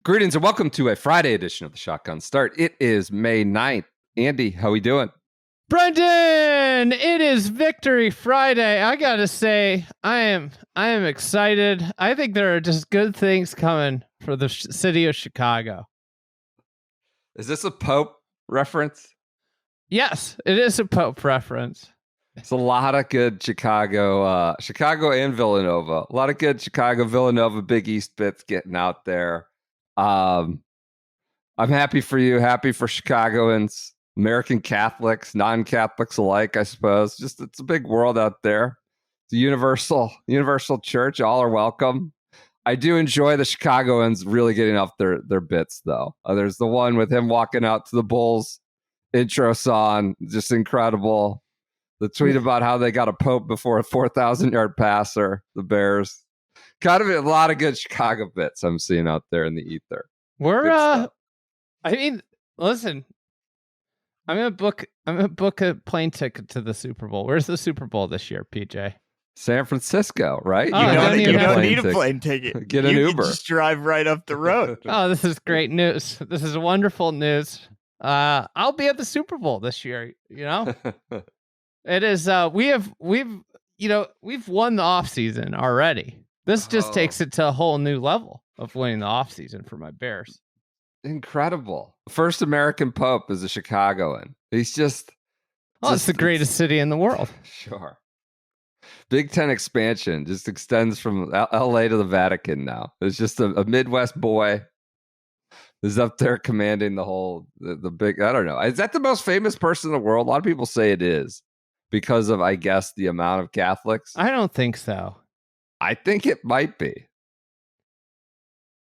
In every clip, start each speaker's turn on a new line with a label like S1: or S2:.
S1: Greetings and welcome to a Friday edition of the Shotgun Start. It is May 9th. Andy, how we doing?
S2: Brendan, it is Victory Friday. I gotta say, I am excited. I think there are just good things coming for the city of Chicago.
S1: Is this a Pope reference?
S2: Yes, it is a Pope reference.
S1: It's a lot of good Chicago and Villanova. A lot of good Chicago, Villanova, Big East bits getting out there. I'm happy for you, happy for Chicagoans, American Catholics, non-Catholics alike, I suppose. Just it's a big world out there. It's a universal church. All are welcome. I do enjoy the Chicagoans really getting off their bits, though. There's the one with him walking out to the Bulls intro song, just incredible. The tweet about how they got a Pope before a 4,000-yard passer, the Bears. Kind of a lot of good Chicago bits I'm seeing out there in the ether.
S2: Listen, I'm gonna book a plane ticket to the Super Bowl. Where's the Super Bowl this year, PJ?
S1: San Francisco, right?
S2: Oh,
S3: you don't need a plane ticket.
S1: Get an Uber.
S3: Can just drive right up the road.
S2: Oh, this is great news. This is wonderful news. I'll be at the Super Bowl this year. You know, it is. We've won the off season already. This just takes it to a whole new level of winning the off season for my Bears.
S1: Incredible. First American Pope is a Chicagoan. He's just
S2: it's the greatest city in the world.
S1: Sure. Big Ten expansion just extends from LA to the Vatican now. It's just a Midwest boy is up there commanding the big, I don't know. Is that the most famous person in the world? A lot of people say it is because of, I guess, the amount of Catholics.
S2: I don't think so.
S1: I think it might be.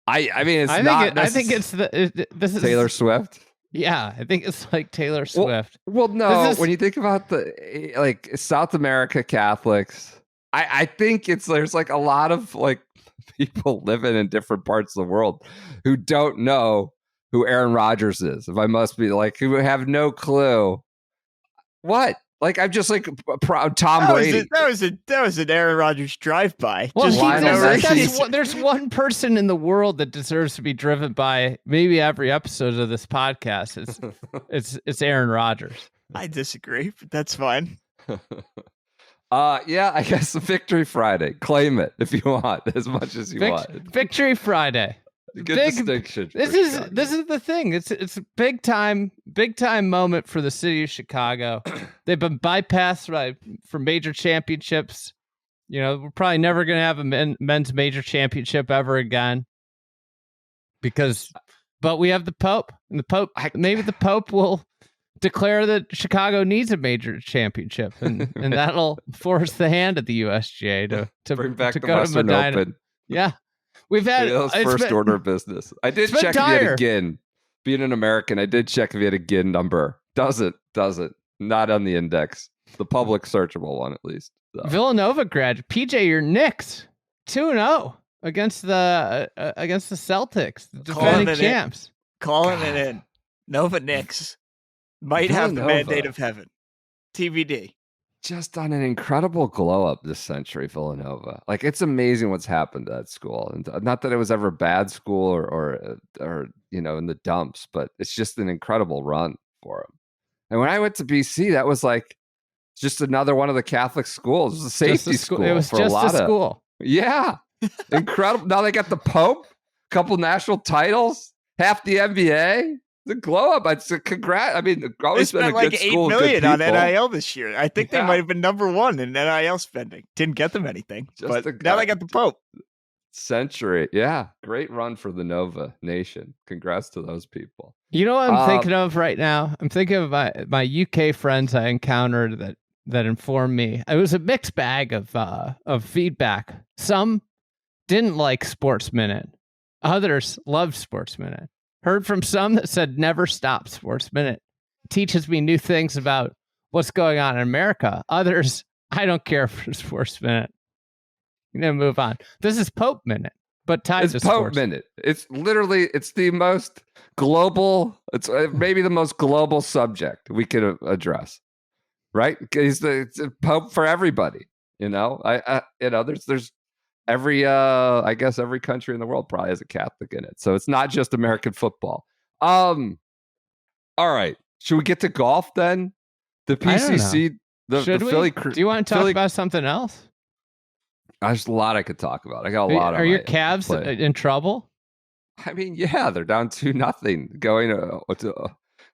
S1: I think it's
S2: this is
S1: Taylor Swift.
S2: Yeah, I think it's like Taylor Swift.
S1: Well, no. When you think about the South America Catholics, I think there's like a lot of like people living in different parts of the world who don't know who Aaron Rodgers is. If I must be like, who have no clue. What? Like I'm just like proud Tom Brady.
S3: That was an Aaron Rodgers drive-by.
S2: Well, there's one person in the world that deserves to be driven by maybe every episode of this podcast. It's Aaron Rodgers.
S3: I disagree, but that's fine.
S1: Yeah, I guess Victory Friday. Claim it if you want, as much as you want.
S2: Victory Friday.
S1: Good distinction.
S2: This is the thing. It's a big time moment for the city of Chicago. They've been bypassed for major championships. You know, we're probably never going to have a men's major championship ever again. But we have the Pope, and maybe the Pope will declare that Chicago needs a major championship, and that'll force the hand of the USGA to
S1: bring back the
S2: go
S1: Western
S2: to Medina.
S1: Open.
S2: Yeah. We've had
S1: first order of business. I did check if you had a GIN. Being an American, I did check if you had a GIN number. Doesn't. Not on the index. The public searchable one, at least. So.
S2: Villanova grad. PJ, your Knicks 2-0 against the Celtics, defending champs.
S3: Calling it in. Nova Knicks might have the mandate of heaven. TBD.
S1: Just on an incredible glow up this century, Villanova. Like it's amazing what's happened to that school, and not that it was ever a bad school or in the dumps, but it's just an incredible run for them. And when I went to BC, that was like just another one of the Catholic schools. It was a safety school.
S2: It was just a school.
S1: Yeah, incredible. Now they got the Pope, a couple national titles, half the NBA. The glow up, it's a congrats. I mean, always been a good school.
S3: They spent like $8 million on NIL this year. I think they might have been number one in NIL spending. Didn't get them anything, but now they got the Pope.
S1: Century, yeah, great run for the Nova Nation. Congrats to those people.
S2: You know what I'm thinking of right now? I'm thinking of my UK friends I encountered that informed me. It was a mixed bag of feedback. Some didn't like Sports Minute. Others loved Sports Minute. Heard from some that said never stop Sports Minute. Teaches me new things about what's going on in America. Others, I don't care for Sports Minute. I'm going to move on. This is Pope Minute, but tied to sports.
S1: Pope Minute. It's the most global, it's maybe the most global subject we could address, right? It's a Pope for everybody, you know? There's I guess every country in the world probably has a Catholic in it. So it's not just American football. All right. Should we get to golf then? The PCC, the Philly.
S2: Do you want to talk about something else?
S1: There's a lot I could talk about. I got a lot.
S2: Are your Cavs in trouble?
S1: I mean, yeah, they're down 2-0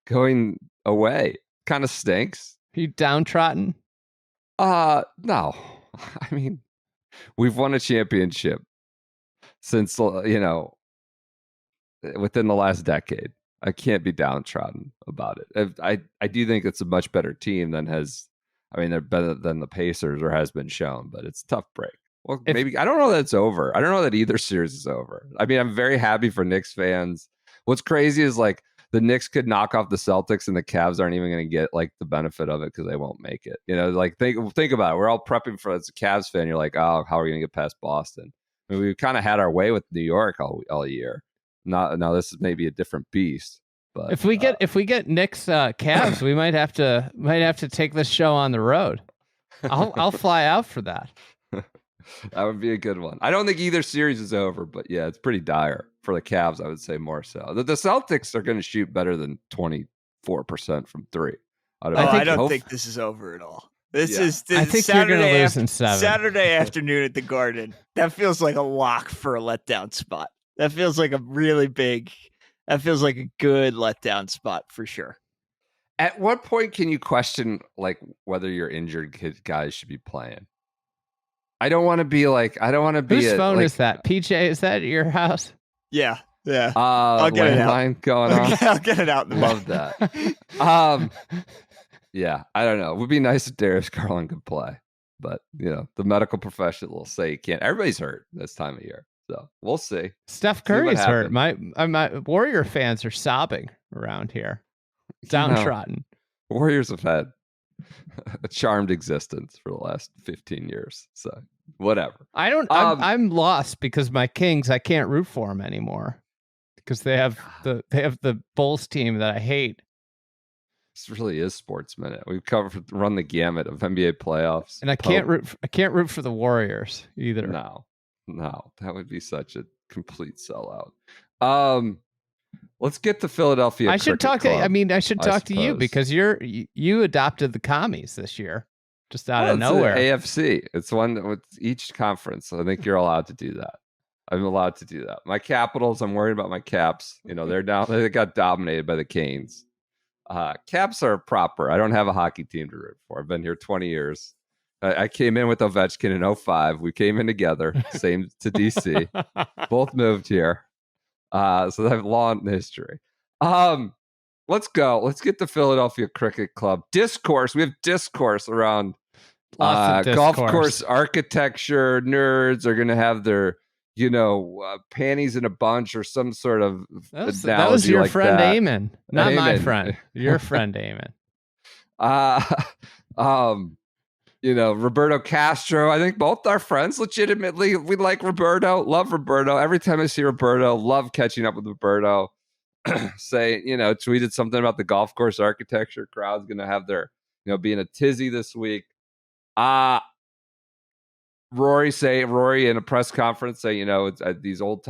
S1: going away. Kind of stinks.
S2: Are you downtrodden?
S1: No. I mean, we've won a championship since within the last decade. I can't be downtrodden about it. I do think it's a much better team they're better than the Pacers or has been shown, but it's a tough break. Well, maybe I don't know that it's over. I don't know that either series is over. I mean, I'm very happy for Knicks fans. What's crazy is like the Knicks could knock off the Celtics and the Cavs aren't even going to get like the benefit of it because they won't make it. Like think about it. We're all prepping for as a Cavs fan. You're like, oh, how are we going to get past Boston? I mean, we've kind of had our way with New York all year. Now this is maybe a different beast. But if we
S2: get Knicks Cavs, we might have to take this show on the road. I'll fly out for that.
S1: That would be a good one. I don't think either series is over, but yeah, it's pretty dire for the Cavs. I would say more so. The Celtics are going to shoot better than 24% from three.
S3: I don't think this is over at all. This is
S2: I think
S3: Saturday,
S2: you're going to lose in 7.
S3: Saturday afternoon at the Garden. That feels like a lock for a letdown spot. That feels like a really big. That feels like a good letdown spot for sure.
S1: At what point can you question like whether your injured guys should be playing? I don't want to be.
S2: Whose phone is that? PJ, is that at your house?
S3: Yeah. I'll get it out.
S1: Going on.
S3: I'll get it out.
S1: Love that. Yeah, I don't know. It would be nice if Darius Garland could play, but the medical professional will say he can't. Everybody's hurt this time of year, so we'll see.
S2: Steph Curry's hurt. My Warrior fans are sobbing around here, downtrodden.
S1: Warriors have had a charmed existence for the last 15 years. So whatever.
S2: I'm lost because my Kings, I can't root for them anymore because they have the Bulls team that I hate.
S1: This really is Sports Minute. We've run the gamut of NBA playoffs.
S2: And I can't root for the Warriors either.
S1: No, that would be such a complete sellout. Let's get to Philadelphia.
S2: I should talk to you because you adopted the commies this year, just out of nowhere.
S1: AFC. It's one with each conference. I think you're allowed to do that. I'm allowed to do that. My Capitals. I'm worried about my Caps. They're down. They got dominated by the Canes. Caps are proper. I don't have a hockey team to root for. I've been here 20 years. I came in with Ovechkin in 2005. We came in together. Same to DC. Both moved here. So they have long history. Let's go. Let's get the Philadelphia Cricket Club. Discourse. We have discourse around golf course architecture. Nerds are going to have their, panties in a bunch or some sort of analogy.
S2: That was your friend
S1: that.
S2: Eamon, not my friend. Your friend Eamon.
S1: Roberto Castro. I think both our friends. Legitimately, we like Roberto. Love Roberto. Every time I see Roberto, love catching up with Roberto. Tweeted something about the golf course architecture. Crowd's gonna have their, being a tizzy this week. Rory in a press conference say, it's these old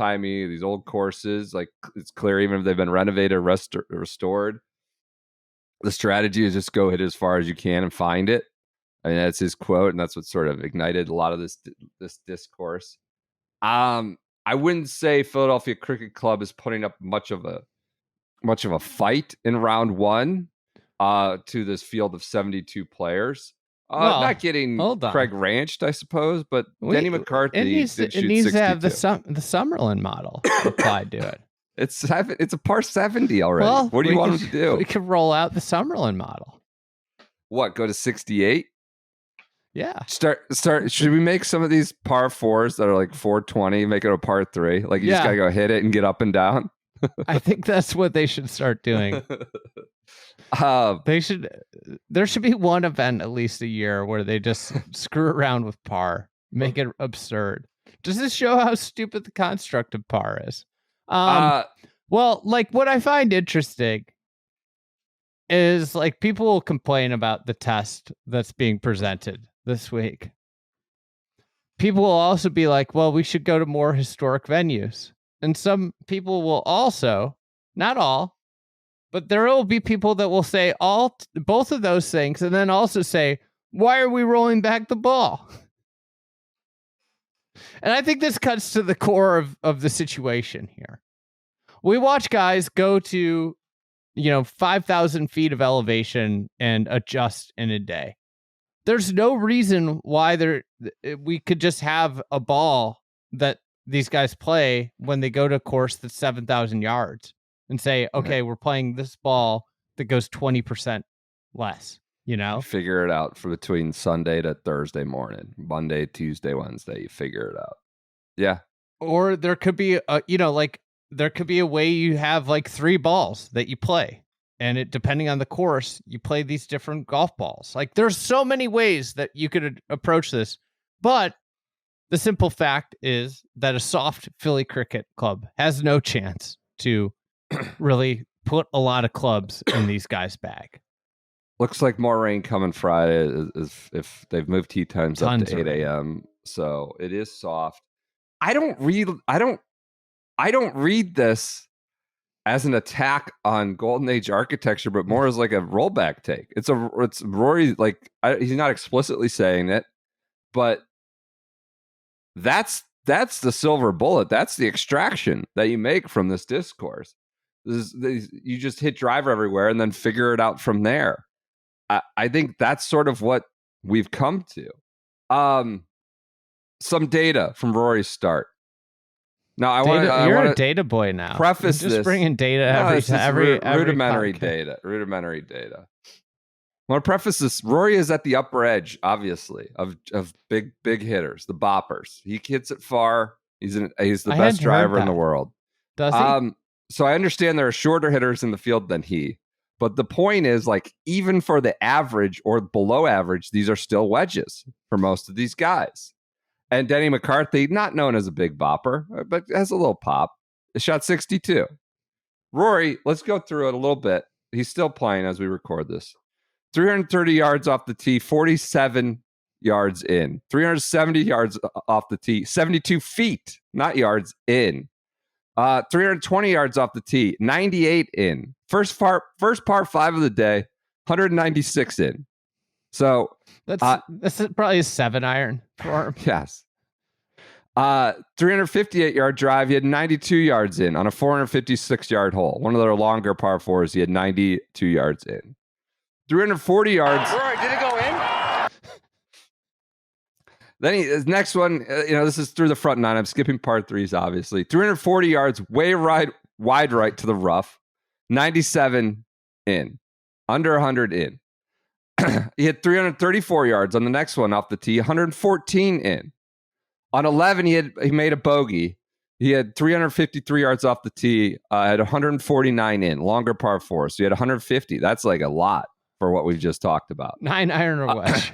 S1: courses, like it's clear even if they've been renovated or restored, the strategy is just go hit as far as you can and find it. I mean, that's his quote, and that's what sort of ignited a lot of this discourse. I wouldn't say Philadelphia Cricket Club is putting up much of a fight in round one to this field of 72 players. Not getting Craig Ranched, I suppose, but Denny McCarthy
S2: it needs to have the Summerlin model applied to it.
S1: It's a par 70 already. Well, what do you want him to do?
S2: We could roll out the Summerlin model.
S1: What? Go to 68?
S2: Yeah.
S1: Start. Should we make some of these par 4s that are like 420, make it a par 3? Like you just gotta go hit it and get up and down.
S2: I think that's what they should start doing. There should be one event at least a year where they just screw around with par, make it absurd. Does this show how stupid the construct of par is? Well, like what I find interesting is like people will complain about the test that's being presented this week. people will also be like, well, we should go to more historic venues. And some people will also, not all, but there will be people that will say both of those things and then also say, why are we rolling back the ball? And I think this cuts to the core of the situation here. We watch guys go to, 5,000 feet of elevation and adjust in a day. There's no reason why we could just have a ball that these guys play when they go to a course that's 7,000 yards and say, okay, we're playing this ball that goes 20% less,
S1: Figure it out for between Sunday to Thursday morning, Monday, Tuesday, Wednesday, you figure it out. Yeah.
S2: Or there could be there could be a way you have like 3 balls that you play. And it, depending on the course, you play these different golf balls. Like there's so many ways that you could approach this. But the simple fact is that a soft Philly cricket club has no chance to really put a lot of clubs in these guys' bag.
S1: Looks like more rain coming Friday if they've moved tee times up to 8 a.m. So it is soft. I don't read this as an attack on Golden Age architecture, but more as like a rollback take. It's Rory, like he's not explicitly saying it, but that's the silver bullet. That's the extraction that you make from this discourse. You just hit driver everywhere and then figure it out from there. I think that's sort of what we've come to. Some data from Rory's start. Now
S2: you're a data boy now.
S1: Preface
S2: just
S1: this.
S2: bringing data every
S1: rudimentary data. Rudimentary data. I want to preface this. Rory is at the upper edge, obviously, of big hitters, the boppers. He hits it far. He's the best driver in the world.
S2: Does he?
S1: So I understand there are shorter hitters in the field than he. But the point is, like, even for the average or below average, these are still wedges for most of these guys. And Denny McCarthy, not known as a big bopper, but has a little pop, shot 62. Rory, let's go through it a little bit. He's still playing as we record this. 330 yards off the tee, 47 yards in. 370 yards off the tee, 72 feet, not yards, in. 320 yards off the tee, 98 in. First par 5 of the day, 196 in. So
S2: that's probably a 7-iron for him.
S1: Yes. 358 yard drive. He had 92 yards in on a 456 yard hole. One of their longer par 4s. He had 92 yards in. 340 yards.
S3: Rory, did it go in?
S1: Then his next one, this is through the front 9. I'm skipping par 3s, obviously. 340 yards, way wide right to the rough. 97 in. Under 100 in. He had 334 yards on the next one off the tee, 114 in. On 11, he made a bogey. He had 353 yards off the tee, had 149 in, longer par 4. So he had 150. That's like a lot for what we've just talked about.
S2: 9-iron or wedge.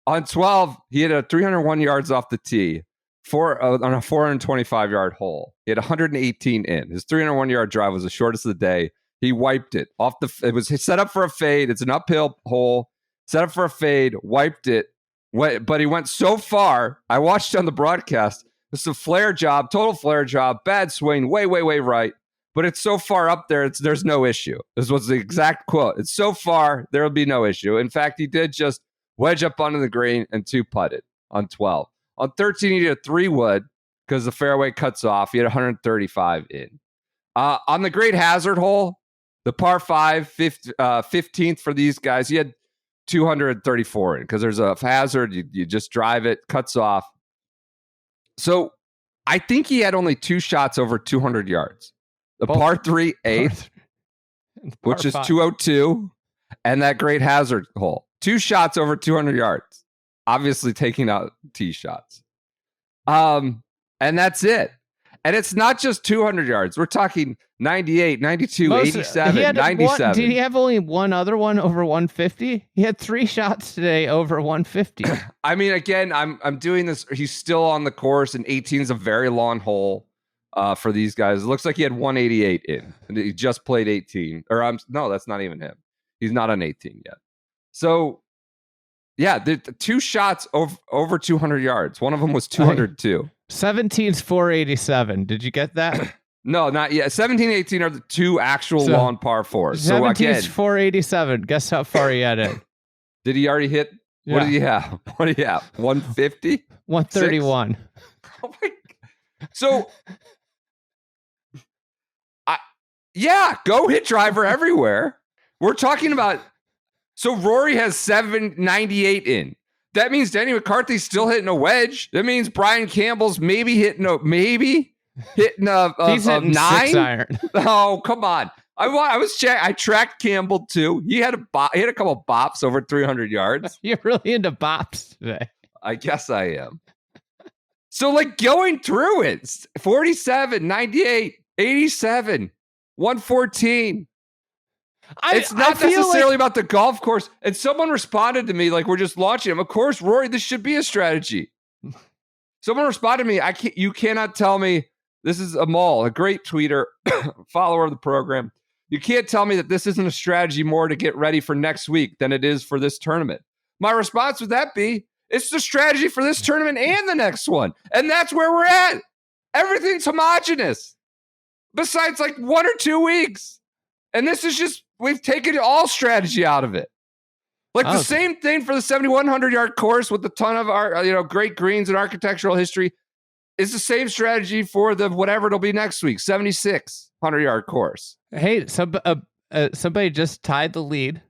S1: On 12, he had a 301 yards off the tee on a 425 yard hole. He had 118 in. His 301 yard drive was the shortest of the day. He wiped it off it was set up for a fade. It's an uphill hole, set up for a fade, wiped it. But he went so far. I watched on the broadcast. It's a flare job, total flare job, bad swing, way right. But it's so far up there, there's no issue. This was the exact quote. It's so far, there will be no issue. In fact, he did just wedge up onto the green and 2-putted on 12. On 13, he did a 3-wood because the fairway cuts off. He had 135 in. On the great hazard hole, the par 5, 15th for these guys, he had 234 in because there's a hazard. You just drive it, cuts off. So I think he had only 2 shots over 200 yards. The par 3 8th, which is 202, and that great hazard hole. 2 shots over 200 yards. Obviously taking out tee shots. And that's it. And it's not just 200 yards. We're talking 98, 92, 87, 97.
S2: Did he have only one other one over 150? He had 3 shots today over 150.
S1: I mean, again, I'm doing this. He's still on the course, and 18 is a very long hole for these guys. It looks like he had 188 in, and he just played 18. No, that's not even him. He's not on 18 yet. So Yeah, the two shots over 200 yards. One of them was 202.
S2: 17's 487. Did you get that?
S1: No, not yet. 17, 18 are the two actual long par fours. So
S2: 17's
S1: again,
S2: 487. Guess how far he had it?
S1: did he already hit?
S2: Yeah.
S1: What did he have? What did he have? 150?
S2: 131.
S1: Oh my! So, yeah, go hit driver everywhere. We're talking about. So Rory has 798 in. That means Danny McCarthy's still hitting a wedge. That means Brian Campbell's maybe hitting a
S2: He's hitting
S1: 9.
S2: 6 iron.
S1: Oh, come on. I tracked Campbell too. He had a couple bops over 300 yards.
S2: You're really into bops today.
S1: I guess I am. So like going through it, 47, 98, 87, 114. It's not necessarily about the golf course. And someone responded to me like, we're just launching him. Of course, Rory, this should be a strategy. Someone responded to me, you cannot tell me, this is Amal, a great tweeter, follower of the program. You can't tell me that this isn't a strategy more to get ready for next week than it is for this tournament. My response would that be, it's the strategy for this tournament and the next one. And that's where we're at. Everything's homogenous. Besides like 1 or 2 weeks. And this is just, we've taken all strategy out of it. Like the same thing for the 7,100 yard course with a ton of our, great greens and architectural history. It's the same strategy for the whatever it'll be next week, 7,600 yard course.
S2: Hey, somebody just tied the lead,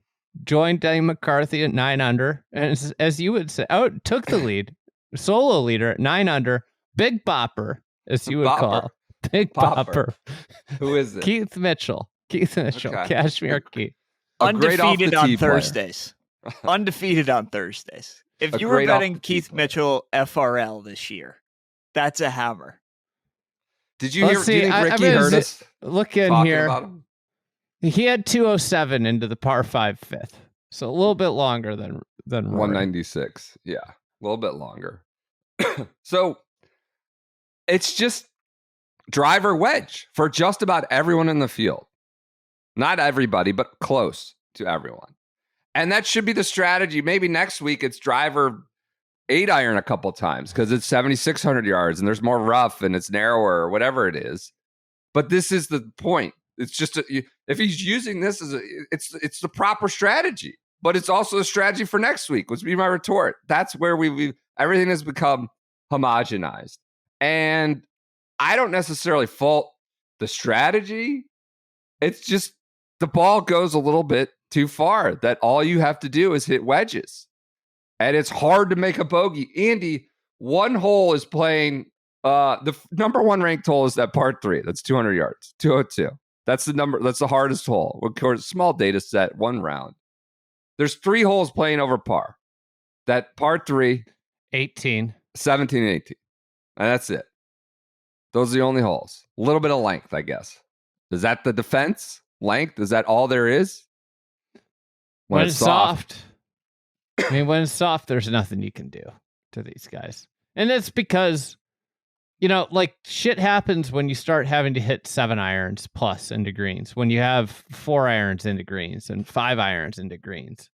S2: joined Danny McCarthy at 9 under, and as you would say, took the lead, solo leader at 9 under, big bopper, as you would call, big bopper.
S1: Who is it?
S2: Keith Mitchell. Okay. Cashmere Keith.
S3: Undefeated on Thursdays. Undefeated on Thursdays. If you were betting Keith Mitchell FRL this year, that's a hammer.
S1: Did you hear? Do you think Ricky heard us?
S2: Look in here. He had 207 into the par 5 fifth, so a little bit longer than Rory.
S1: 196. Yeah, a little bit longer. So it's just driver wedge for just about everyone in the field. Not everybody, but close to everyone. And that should be the strategy. Maybe next week it's driver 8 iron a couple times because it's 7,600 yards and there's more rough and it's narrower or whatever it is. But this is the point. It's just if he's using this as it's the proper strategy. But it's also a strategy for next week, which would be my retort. That's where everything has become homogenized. And I don't necessarily fault the strategy. It's just the ball goes a little bit too far that all you have to do is hit wedges. And it's hard to make a bogey. Andy, one hole is playing, the number 1 ranked hole is that par 3. That's 200 yards, 202. That's the number. That's the hardest hole. Of course, small data set, 1 round. There's 3 holes playing over par. That par 3.
S2: 18.
S1: 17 and 18. And that's it. Those are the only holes. A little bit of length, I guess. Is that the defense? Length? Is that all there is?
S2: When it's soft. I mean, when it's soft, there's nothing you can do to these guys. And it's because, like shit happens when you start having to hit 7 irons plus into greens, when you have 4 irons into greens and 5 irons into greens.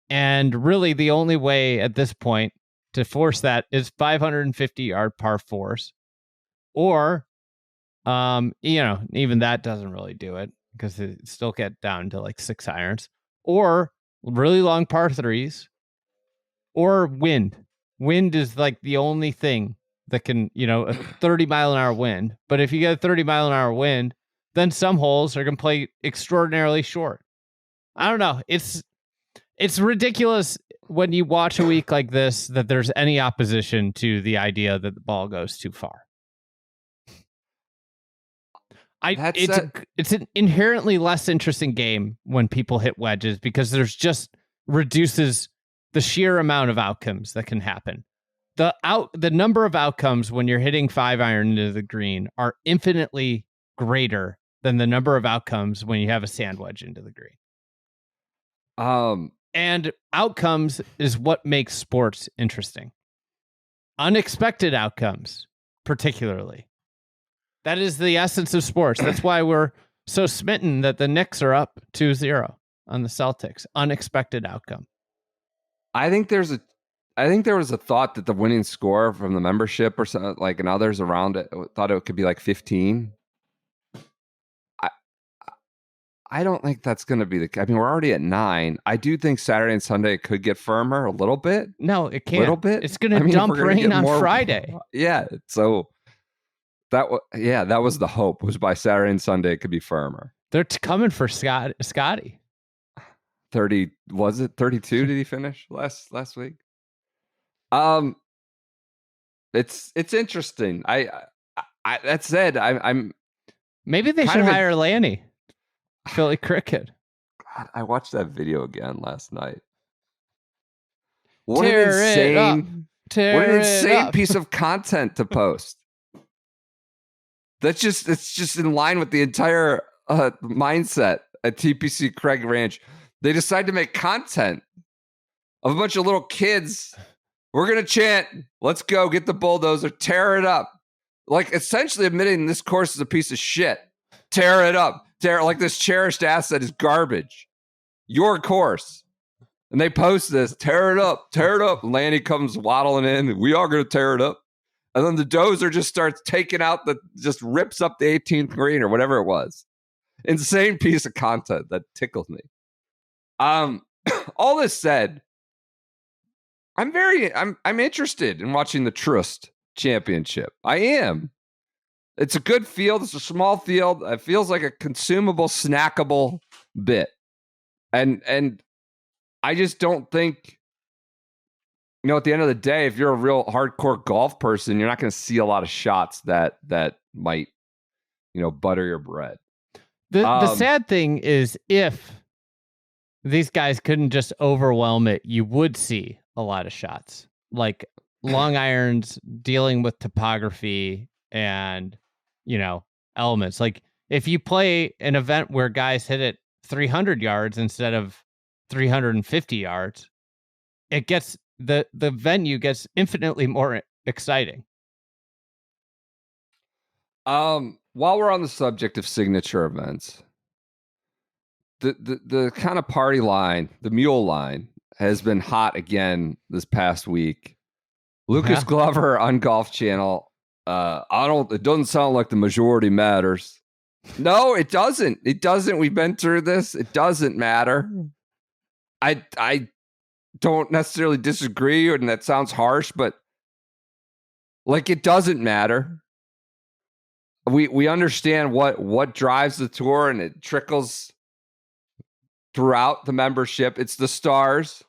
S2: And really the only way at this point to force that is 550 yard par 4s. Or, even that doesn't really do it because it still get down to like 6 irons, or really long par 3s, or wind. Wind is like the only thing that can, a 30 mile an hour wind. But if you get a 30 mile an hour wind, then some holes are going to play extraordinarily short. I don't know. It's ridiculous when you watch a week like this that there's any opposition to the idea that the ball goes too far. It's an inherently less interesting game when people hit wedges because there's just reduces the sheer amount of outcomes that can happen. The number of outcomes when you're hitting 5 iron into the green are infinitely greater than the number of outcomes when you have a sand wedge into the green. And outcomes is what makes sports interesting. Unexpected outcomes, particularly. That is the essence of sports. That's why we're so smitten that the Knicks are up 2-0 on the Celtics. Unexpected outcome.
S1: I think there was a thought that the winning score from the membership or something, like, and others around it thought it could be like 15. I don't think that's going to be the. I mean, we're already at 9. I do think Saturday and Sunday could get firmer a little bit.
S2: No, it can't.
S1: Little bit.
S2: It's going to dump rain on Friday.
S1: Yeah. So that was the hope, was by Saturday and Sunday it could be firmer.
S2: They're coming for Scotty.
S1: 30, was it 32? Did he finish last week? It's interesting. I that said, I'm
S2: maybe they should hire Lanny. Philly Cricket.
S1: God, I watched that video again last night. What an insane piece of content to post. It's just in line with the entire mindset at TPC Craig Ranch. They decide to make content of a bunch of little kids. We're going to chant, let's go, get the bulldozer, tear it up. Like, essentially admitting this course is a piece of shit. Tear it up. Like, this cherished asset is garbage. Your course. And they post this, tear it up, tear it up. Lanny comes waddling in, we are going to tear it up. And then the dozer just starts taking out just rips up the 18th green or whatever it was. Insane piece of content that tickles me. All this said, I'm interested in watching the Trust Championship. I am. It's a good field. It's a small field. It feels like a consumable, snackable bit. And I just don't think, at the end of the day, if you're a real hardcore golf person, you're not going to see a lot of shots that might, butter your bread.
S2: The sad thing is, if these guys couldn't just overwhelm it, you would see a lot of shots, like long irons, dealing with topography and, elements. Like, if you play an event where guys hit it 300 yards instead of 350 yards, it gets the venue gets infinitely more exciting.
S1: While we're on the subject of signature events, the kind of party line, the mule line, has been hot again this past week. Lucas Glover on Golf Channel. It doesn't sound like the majority matters. No, it doesn't. It doesn't. We've been through this. It doesn't matter. I don't necessarily disagree, and that sounds harsh, but like, it doesn't matter. We understand what drives the tour, and it trickles throughout the membership. It's the stars.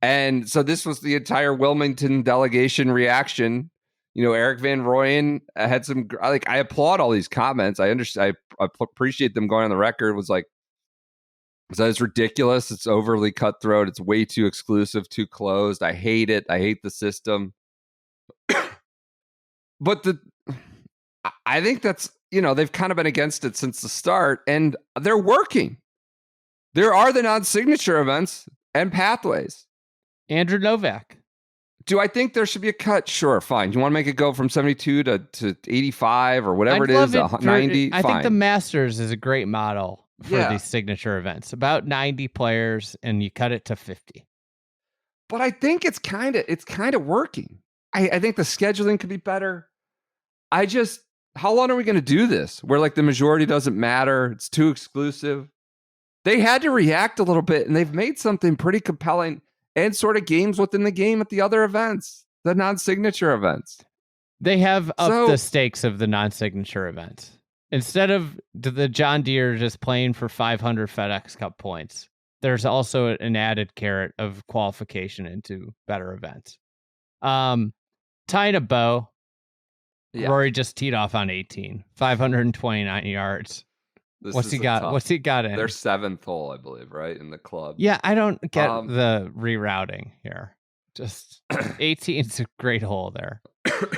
S1: And so this was the entire Wilmington delegation reaction. Eric Van Rooyen had some, I applaud all these comments. I understand. I appreciate them going on the record. Was like, it's ridiculous. It's overly cutthroat. It's way too exclusive, too closed. I hate it. I hate the system. But I think that's, they've kind of been against it since the start, and they're working. There are the non-signature events and pathways.
S2: Andrew Novak.
S1: Do I think there should be a cut? Sure, fine. You want to make it go from 72 to 85 or whatever it is, 90?
S2: I think the Masters is a great model for these signature events. About 90 players, and you cut it to 50.
S1: But I think it's kind of working. I think the scheduling could be better. How long are we going to do this? Where, like, the majority doesn't matter. It's too exclusive. They had to react a little bit, and they've made something pretty compelling and sort of games within the game at the other events, the non-signature events.
S2: They have upped the stakes of the non-signature events. Instead of the John Deere just playing for 500 FedEx Cup points, there's also an added carrot of qualification into better events. Tying a bow, Rory just teed off on 18, 529 yards. What's he got? What's he got in?
S1: Their 7th hole, I believe, right, in the club.
S2: Yeah, I don't get the rerouting here. Just 18's a great hole there.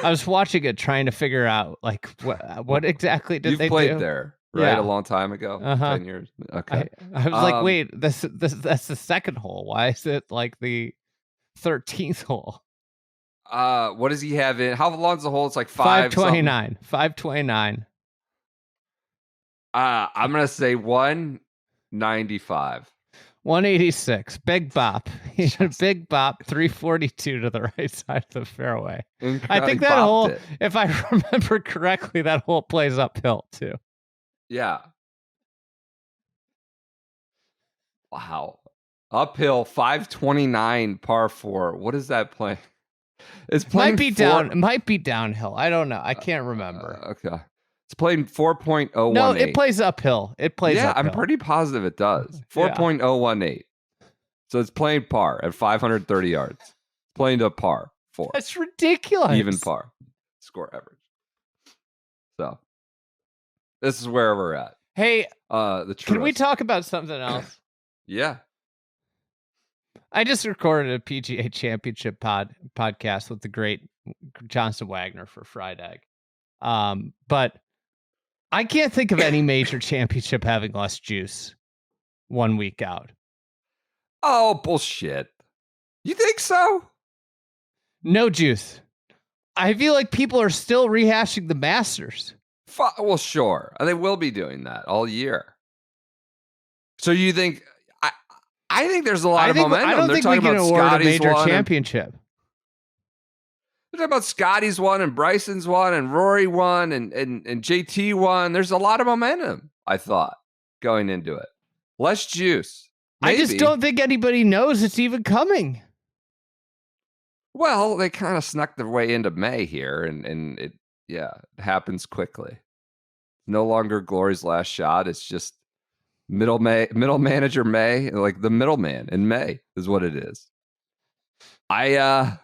S2: I was watching it, trying to figure out, like, what exactly did they do?
S1: You've played there, right? A long time ago, 10 years. Okay.
S2: I was like, wait, that's the 2nd hole. Why is it like the 13th hole?
S1: What does he have in? How long's the hole? It's like 529.
S2: 529.
S1: I'm gonna say 195.
S2: 186. Big bop. He had a big bop. 342 to the right side of the fairway. I think that hole, if I remember correctly, that hole plays uphill too.
S1: Yeah. Wow. Uphill 529 par 4. What is that playing? It's playing
S2: It might be downhill. I don't know. I can't remember.
S1: Okay. It's playing 4.018.
S2: No, it plays uphill. Uphill.
S1: I'm pretty positive it does. 4.018. So it's playing par at 530 yards. It's playing to par 4.
S2: That's ridiculous.
S1: Even par. Score average. So this is where we're at.
S2: Hey,
S1: can
S2: we talk about something else?
S1: Yeah.
S2: I just recorded a PGA Championship podcast with the great Johnson Wagner for Fried Egg. But I can't think of any major championship having less juice 1 week out.
S1: Oh, bullshit. You think so?
S2: No juice. I feel like people are still rehashing the Masters.
S1: Well, sure. They will be doing that all year. So you think... I think there's a lot of momentum.
S2: I don't think we can award a major championship.
S1: They're talking about Scotty's won and Bryson's won and Rory won and JT won. There's a lot of momentum, I thought, going into it. Less juice. Maybe.
S2: I just don't think anybody knows it's even coming.
S1: Well, they kind of snuck their way into May here, and it happens quickly. No longer Glory's last shot. It's just middle manager May, like the middleman in May is what it is. I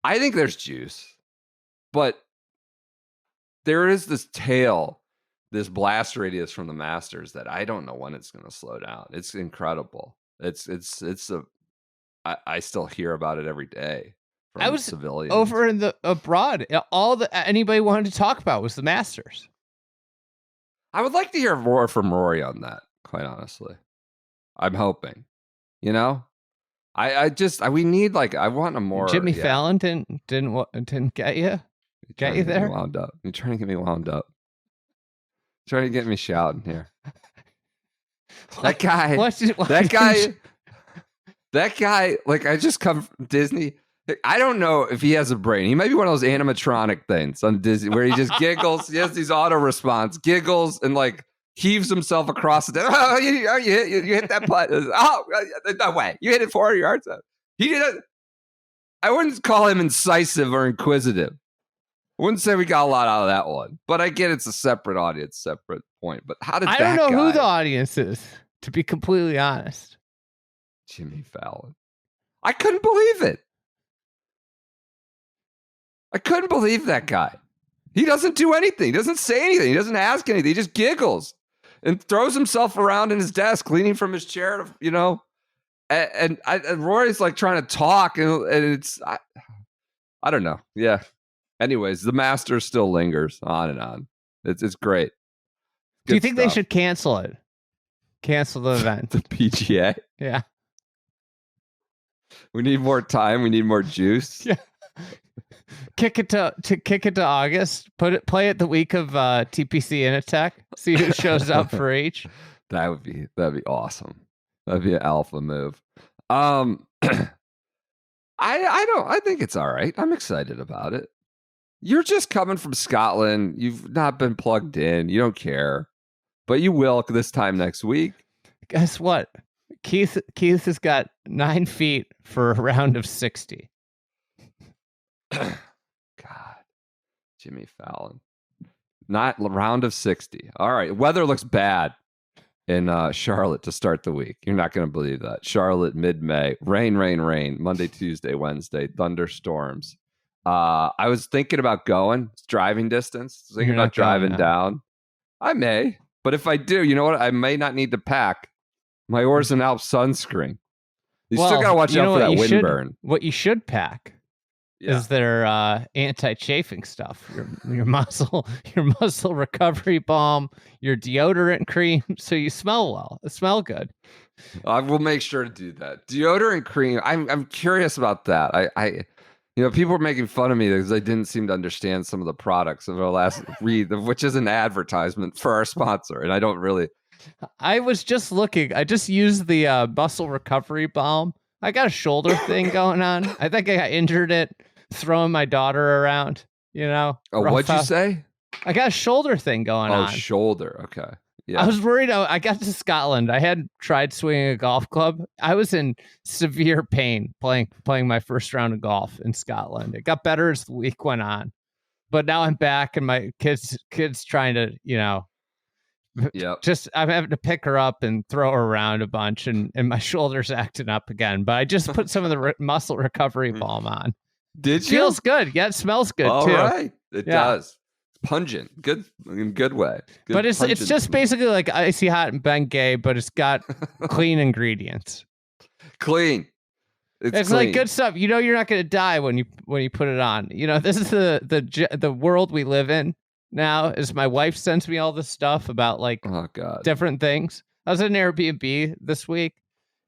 S1: think there's juice, but there is this tail, this blast radius from the Masters that I don't know when it's going to slow down. It's incredible. I still hear about it every day from civilians.
S2: Over in the abroad. All anybody wanted to talk about was the Masters.
S1: I would like to hear more from Rory on that, quite honestly. I'm hoping. We need I want a more.
S2: Jimmy Fallon didn't get you. Get you there?
S1: Wound up. You're trying to get me wound up. Trying to get me shouting here. That guy. That guy. Like I just come from Disney. I don't know if he has a brain. He might be one of those animatronic things on Disney where he just giggles. He has these auto response, giggles, and like heaves himself across the. Oh, you hit that putt. Oh, no way. You hit it 400 yards. He did it. I wouldn't call him incisive or inquisitive. I wouldn't say we got a lot out of that one. But I get it's a separate audience, separate point. But how did
S2: I don't know who the audience is, to be completely honest.
S1: Jimmy Fallon. I couldn't believe it. I couldn't believe that guy. He doesn't do anything. He doesn't say anything. He doesn't ask anything. He just giggles and throws himself around in his desk, leaning from his chair, And Rory's like trying to talk, and it's I don't know. Yeah. Anyways, the Masters still lingers on and on. It's great.
S2: Do you think they should cancel it? Cancel the event.
S1: The PGA?
S2: Yeah.
S1: We need more time. We need more juice.
S2: Yeah. Kick it to August. Play it the week of TPC in Attack. See who shows up for each.
S1: That'd be awesome. That'd be an alpha move. I think it's all right. I'm excited about it. You're just coming from Scotland. You've not been plugged in. You don't care, but you will this time next week.
S2: Guess what? Keith has got 9 feet for a round of 60.
S1: God, Jimmy Fallon. Not round of 60. All right. Weather looks bad in Charlotte to start the week. You're not going to believe that. Charlotte, mid-May. Rain. Monday, Tuesday, Wednesday. Thunderstorms. I was thinking about going. It's driving distance. Thinking about driving down. I may. But if I do, you know what? I may not need to pack my Orson Alps sunscreen. You still got to watch out for that wind burn.
S2: What you should pack is their anti-chafing stuff. Your muscle recovery balm, your deodorant cream, so you smell well. It smell good.
S1: I will make sure to do that. Deodorant cream. I'm curious about that. I people were making fun of me because I didn't seem to understand some of the products of our last read, which is an advertisement for our sponsor, and I don't really.
S2: I was just looking. I just used the muscle recovery balm. I got a shoulder thing going on. I think I injured it throwing my daughter around.
S1: Oh,
S2: rough
S1: what'd you
S2: house.
S1: say?
S2: I got a shoulder thing going on.
S1: Shoulder. Okay. Yeah.
S2: I was worried. I got to Scotland. I had tried swinging a golf club. I was in severe pain playing my first round of golf in Scotland. It got better as the week went on, but now I'm back, and my kids trying to,
S1: Yep.
S2: just I'm having to pick her up and throw her around a bunch, and my shoulder's acting up again. But I just put some of the muscle recovery balm on.
S1: Did you?
S2: Feels good. Yeah, it smells good
S1: All
S2: too.
S1: right. It does. Pungent, good in good way. Good
S2: but it's just
S1: pungency.
S2: basically like Icy Hot and Bengay, but it's got clean ingredients.
S1: Clean.
S2: It's
S1: clean.
S2: like good stuff. You're not going to die when you put it on. This is the world we live in now. Is my wife sends me all this stuff about
S1: Oh God.
S2: different things. I was in Airbnb this week,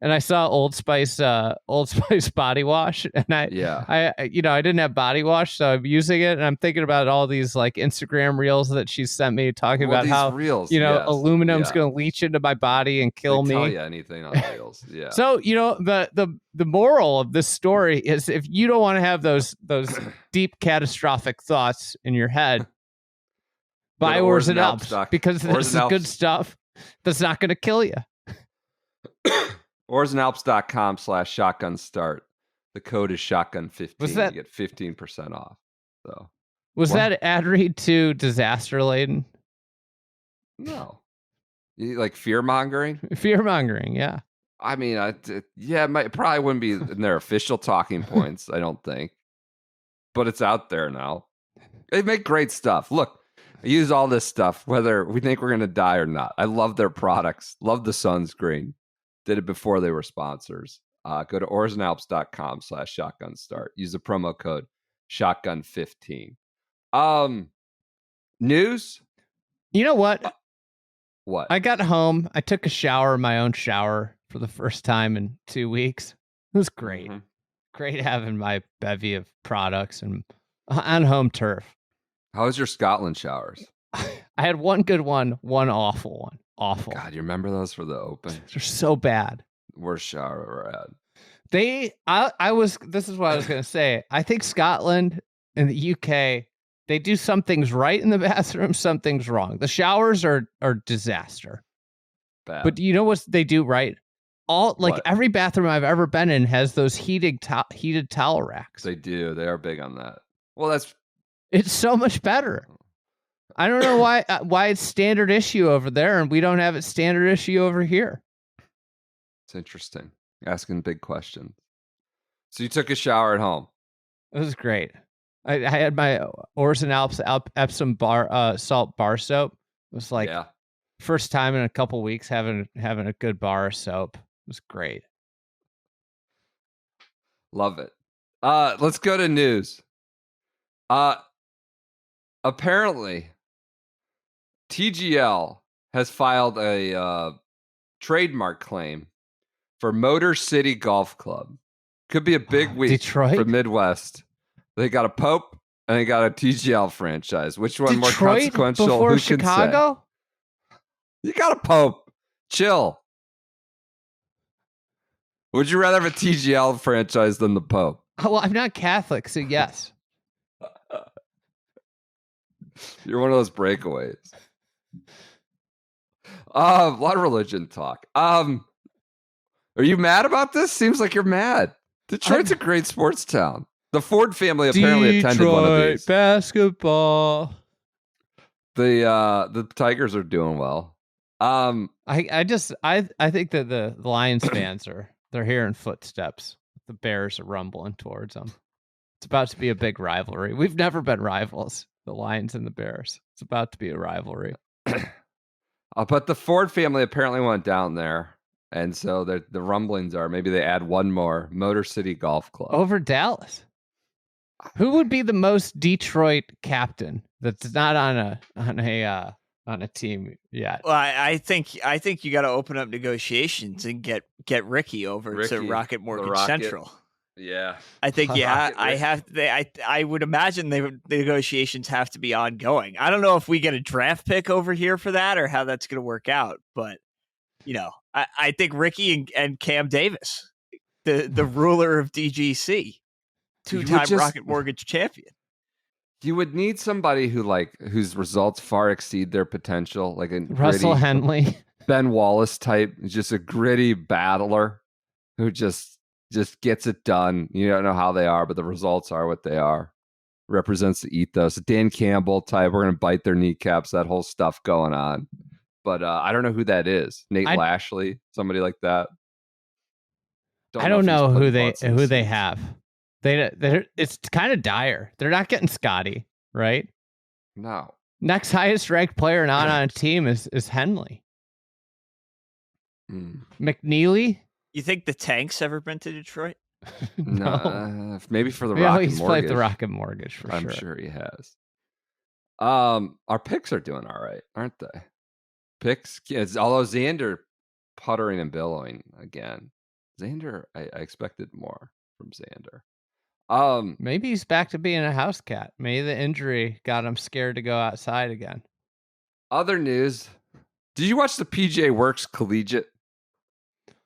S2: and I saw Old Spice body wash, and I didn't have body wash, so I'm using it, and I'm thinking about all these Instagram reels that she sent me talking about how
S1: reels,
S2: aluminum's going to leach into my body and kill me.
S1: Tell you anything on reels, yeah.
S2: So the moral of this story is, if you don't want to have those deep catastrophic thoughts in your head, buy Orson Alps, because this is good stuff that's not going to kill you.
S1: OrzinAlps.com/shotgun start. The code is shotgun15. You get 15% off. So
S2: was that ad read too disaster laden?
S1: No. You like fear mongering?
S2: Fear mongering, yeah.
S1: I mean, it probably wouldn't be in their official talking points, I don't think. But it's out there now. They make great stuff. Look, I use all this stuff, whether we think we're going to die or not. I love their products. Love the sunscreen. Did it before they were sponsors. Go to OrzinAlps.com/shotgun start. Use the promo code shotgun15. News?
S2: You know what?
S1: What?
S2: I got home. I took a shower, my own shower, for the first time in 2 weeks. It was great. Mm-hmm. Great having my bevy of products and on home turf.
S1: How was your Scotland showers?
S2: I had one good one awful one. Awful.
S1: God, you remember those for the Open?
S2: They're so bad.
S1: Worst shower ever had.
S2: This is what I was going to say. I think Scotland and the UK, they do some things right in the bathroom, some things wrong. The showers are disaster.
S1: Bad.
S2: But you know what they do right? Every bathroom I've ever been in has those heated towel racks.
S1: They do. They are big on that. Well,
S2: it's so much better. I don't know why it's standard issue over there and we don't have it standard issue over here.
S1: It's interesting. Asking big questions. So you took a shower at home.
S2: It was great. I had my Orson Alps Epsom salt bar soap. It was first time in a couple weeks having a good bar of soap. It was great.
S1: Love it. Let's go to news. Apparently, TGL has filed a trademark claim for Motor City Golf Club. Could be a big week
S2: Detroit?
S1: for Midwest. They got a Pope and they got a TGL franchise. Which one more consequential?
S2: Before
S1: Who
S2: Chicago?
S1: Can say? You got a Pope. Chill. Would you rather have a TGL franchise than the Pope?
S2: Oh, well, I'm not Catholic, so yes.
S1: You're one of those breakaways. A lot of religion talk. Are you mad about this? Seems like you're mad. Detroit's a great sports town. The Ford family apparently attended one of these.
S2: Basketball.
S1: The Tigers are doing well.
S2: I think that the Lions fans they're hearing footsteps. The Bears are rumbling towards them. It's about to be a big rivalry. We've never been rivals, the Lions and the Bears. It's about to be a rivalry.
S1: But the Ford family apparently went down there. And so the rumblings are maybe they add one more Motor City Golf Club
S2: over Dallas. Who would be the most Detroit captain that's not on a team yet?
S3: Well, I think you got to open up negotiations and get Ricky over to Rocket Mortgage Central.
S1: Yeah.
S3: I think
S1: Pocket
S3: I would imagine the negotiations have to be ongoing. I don't know if we get a draft pick over here for that or how that's going to work out, but I think Ricky and Cam Davis, the ruler of DGC, two-time Rocket Mortgage champion.
S1: You would need somebody whose results far exceed their potential, like a
S2: Russell
S1: gritty
S2: Henley.
S1: Ben Wallace type, just a gritty battler who just gets it done. You don't know how they are, but the results are what they are. Represents the ethos. Dan Campbell type. We're gonna bite their kneecaps. That whole stuff going on. But I don't know who that is. Nate Lashley, somebody like that.
S2: I don't know who they
S1: seats.
S2: have. It's kind of dire. They're not getting Scotty, right?
S1: No.
S2: Next highest ranked player not on a team is Henley. McNeely.
S3: You think the Tank's ever been to Detroit?
S1: No. Maybe for the Rocket Mortgage.
S2: He's played the Rocket Mortgage for sure.
S1: I'm sure he has. Our picks are doing all right, aren't they? Picks, although Xander puttering and billowing again. Xander, I expected more from Xander.
S2: Maybe he's back to being a house cat. Maybe the injury got him scared to go outside again.
S1: Other news. Did you watch the PGA Works Collegiate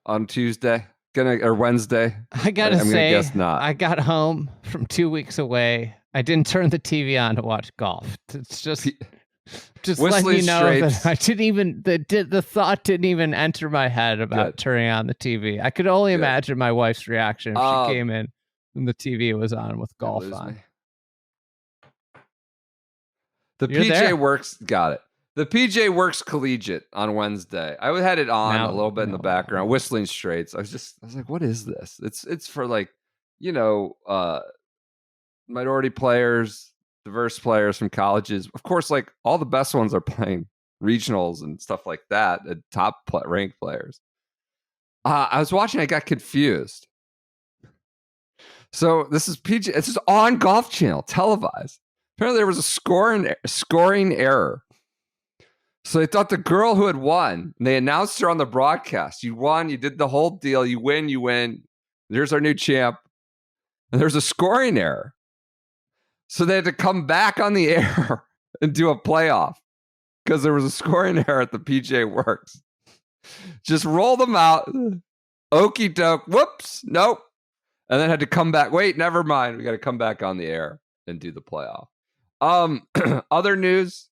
S1: on Tuesday? Or Wednesday?
S2: I gotta say,
S1: guess not.
S2: I got home from 2 weeks away. I didn't turn the TV on to watch golf. It's just letting you know that I didn't even the thought didn't even enter my head about turning on the TV. I could only imagine my wife's reaction if she came in and the TV was on with golf on.
S1: The PGA Works got it. The PGA Works Collegiate on Wednesday. I had it on a little bit in the background, Whistling Straits. I was like, what is this? It's for minority players, diverse players from colleges. Of course, all the best ones are playing regionals and stuff like that, top ranked players. I was watching, I got confused. So this is PGA. This is on Golf Channel, televised. Apparently there was a scoring error. So they thought the girl who had won, and they announced her on the broadcast. You won, you did the whole deal, you win. There's our new champ. And there's a scoring error. So they had to come back on the air and do a playoff because there was a scoring error at the PGA Works. Just roll them out. Okie doke. Whoops. Nope. And then had to come back. Wait, never mind. We got to come back on the air and do the playoff. Other news.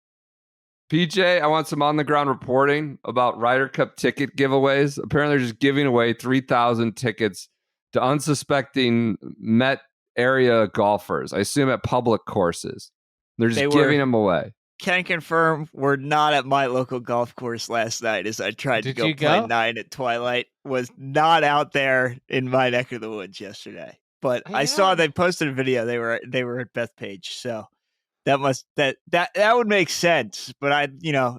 S1: PJ, I want some on-the-ground reporting about Ryder Cup ticket giveaways. Apparently, they're just giving away 3,000 tickets to unsuspecting Met area golfers. I assume at public courses. They're just giving them away.
S3: Can confirm we're not at my local golf course last night as I tried to go play 9 at twilight. Was not out there in my neck of the woods yesterday. But I saw they posted a video. They were at Bethpage, so that would make sense. But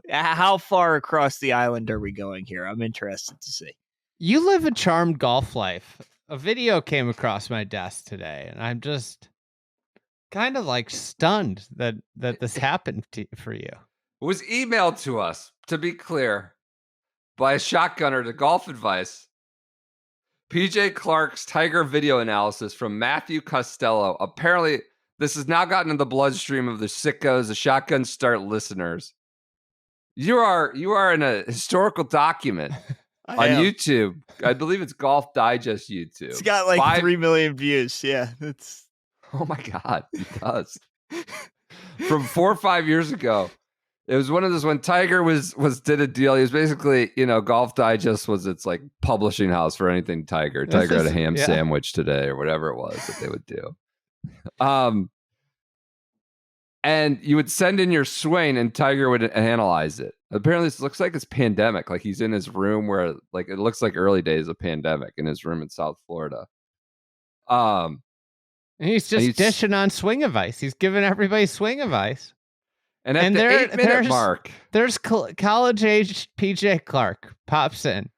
S3: how far across the island are we going here? I'm interested to see.
S2: You live a charmed golf life. A video came across my desk today, and I'm just kind of stunned that this happened for you.
S1: It was emailed to us, to be clear, by a shotgunner to Golf Advice. PJ Clark's Tiger video analysis from Matthew Costello. Apparently, this has now gotten in the bloodstream of the sickos, the Shotgun Start listeners. You are in a historical document. On YouTube. I believe it's Golf Digest YouTube.
S3: It's got 3 million views. Yeah.
S1: Oh my God. It does. From 4 or 5 years ago. It was one of those when Tiger did a deal. He was basically, Golf Digest was its publishing house for anything Tiger. Tiger had a ham sandwich today or whatever it was that they would do. And you would send in your swing and Tiger would analyze it. Apparently, this looks like it's pandemic. He's in his room where, it looks like early days of pandemic in his room in South Florida.
S2: And he's dishing on swing advice. He's giving everybody swing advice.
S1: And at the 8-minute mark,
S2: there's college-age PJ Clark pops in.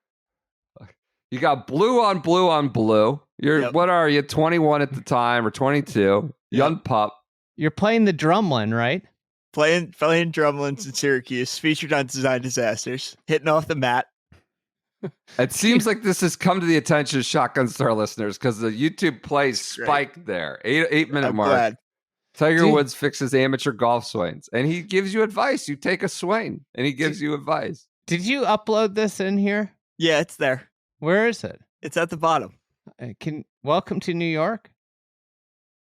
S1: You got blue on blue on blue. What are you, 21 at the time or 22? Young pup.
S2: You're playing the drumlin, right?
S3: Playing drumlins in Syracuse, featured on Design Disasters, hitting off the mat.
S1: It seems like this has come to the attention of Shotgun Star listeners because the YouTube plays spiked there. 8-minute mark.
S3: Glad.
S1: Tiger Woods fixes amateur golf swings, and he gives you advice. You take a swing, and he gives you advice.
S2: Did you upload this in here?
S3: Yeah, it's there.
S2: Where is it?
S3: It's at the bottom.
S2: Welcome to New York?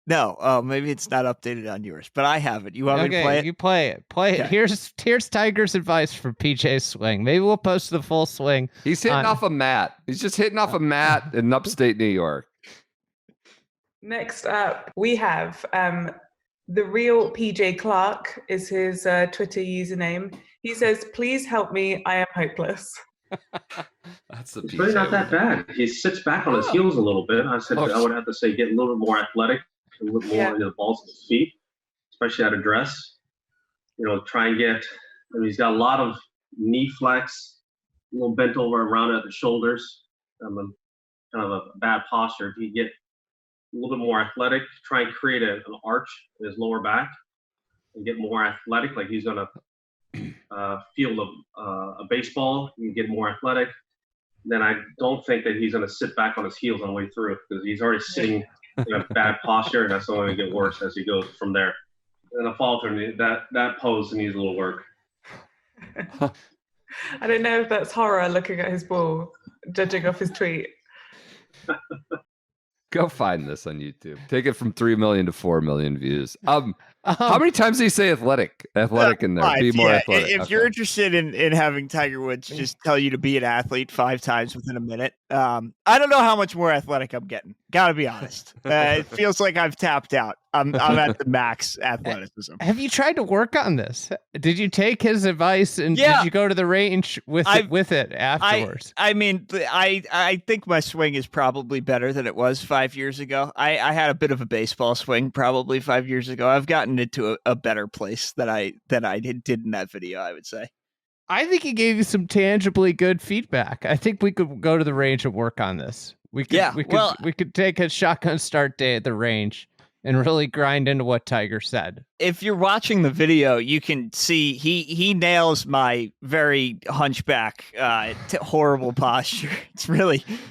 S3: No, maybe it's not updated on yours, but I have it. You want me to play it?
S2: You play it. Play it. Here's Tiger's advice for PJ's swing. Maybe we'll post the full swing.
S1: He's hitting off a mat. He's just hitting off a mat in upstate New York.
S4: Next up, we have the real PJ Clark is his Twitter username. He says, "Please help me. I am hopeless."
S1: That's the
S5: It's really not that bad. He sits back on his heels a little bit. I would have to say get a little bit more athletic, a little bit more into the balls of his feet, especially at address. Try and get. He's got a lot of knee flex, a little bent over around at the shoulders, kind of a bad posture. If you get a little bit more athletic, try and create an arch in his lower back and get more athletic, like he's going to field a baseball. You get more athletic. Then I don't think that he's going to sit back on his heels on the way through because he's already sitting in a bad posture, and that's only going to get worse as he goes from there. And the falter, that pose needs a little work.
S4: I don't know if that's horror looking at his ball, judging off his tweet.
S1: Go find this on YouTube. Take it from 3 million to 4 million views. How many times do you say athletic in there?
S3: 5,
S1: be more athletic.
S3: If you're interested in having Tiger Woods just tell you to be an athlete 5 times within a minute, I don't know how much more athletic I'm getting. Gotta be honest. It feels like I've tapped out. I'm at the max athleticism.
S2: Have you tried to work on this? Did you take his advice and did you go to the range with it afterwards?
S3: I think my swing is probably better than it was 5 years ago. I had a bit of a baseball swing probably 5 years ago. I've gotten it to a better place than I did in that video, I would say.
S2: I think he gave you some tangibly good feedback. I think we could go to the range and work on this. We could take a shotgun start day at the range and really grind into what Tiger said.
S3: If you're watching the video, you can see he nails my very hunchback, horrible posture.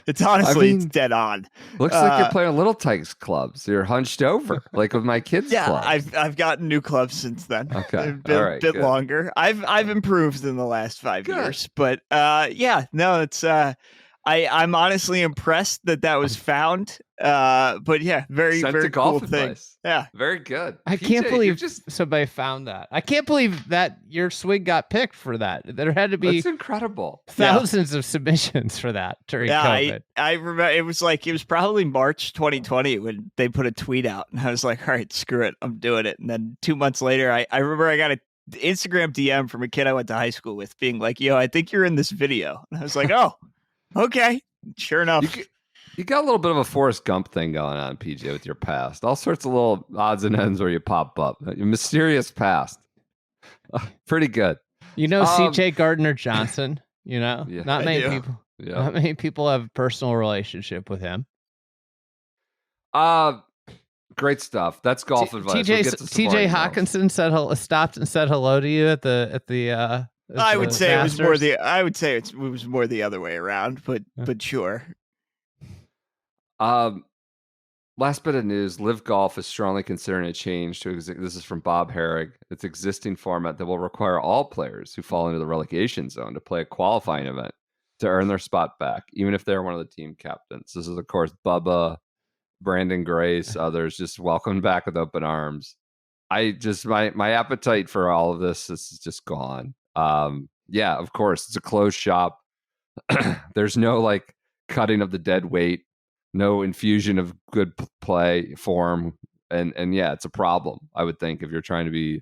S3: It's honestly it's dead on.
S1: Looks like you're playing Little Tikes clubs. You're hunched over, like with my kids' clubs.
S3: I've gotten new clubs since then.
S1: Okay,
S3: They've been a bit longer. I've improved in the last 5 years, but it's. I'm honestly impressed that was found. But yeah, very cool thing. Yeah,
S1: very good.
S2: I can't believe somebody found that. I can't believe that your swing got picked for that. There had to be
S1: That's incredible.
S2: Thousands of submissions for that during COVID.
S3: I remember it was probably March 2020 when they put a tweet out, and I was like, all right, screw it, I'm doing it. And then 2 months later, I remember I got a Instagram DM from a kid I went to high school with, being like, "Yo, I think you're in this video." And I was like, "Oh." Okay, sure enough.
S1: You got a little bit of a Forrest Gump thing going on, PJ, with your past. All sorts of little odds and ends where you pop up. Your mysterious past. Pretty good.
S2: CJ Gardner Johnson. Not many people.
S1: Yeah.
S2: Not many people have a personal relationship with him.
S1: Great stuff. That's golf advice.
S2: TJ Hawkinson stopped and said hello to you at the.
S3: I would say it was more the other way around, but sure.
S1: Last bit of news: Live Golf is strongly considering a change to this is from Bob Herrig. Its existing format that will require all players who fall into the relegation zone to play a qualifying event to earn their spot back, even if they're one of the team captains. This is, of course, Bubba, Brandon Grace, others just welcomed back with open arms. My appetite for all of this is just gone. Of course, it's a closed shop. There's no cutting of the dead weight, no infusion of good play form. And it's a problem, I would think, if you're trying to be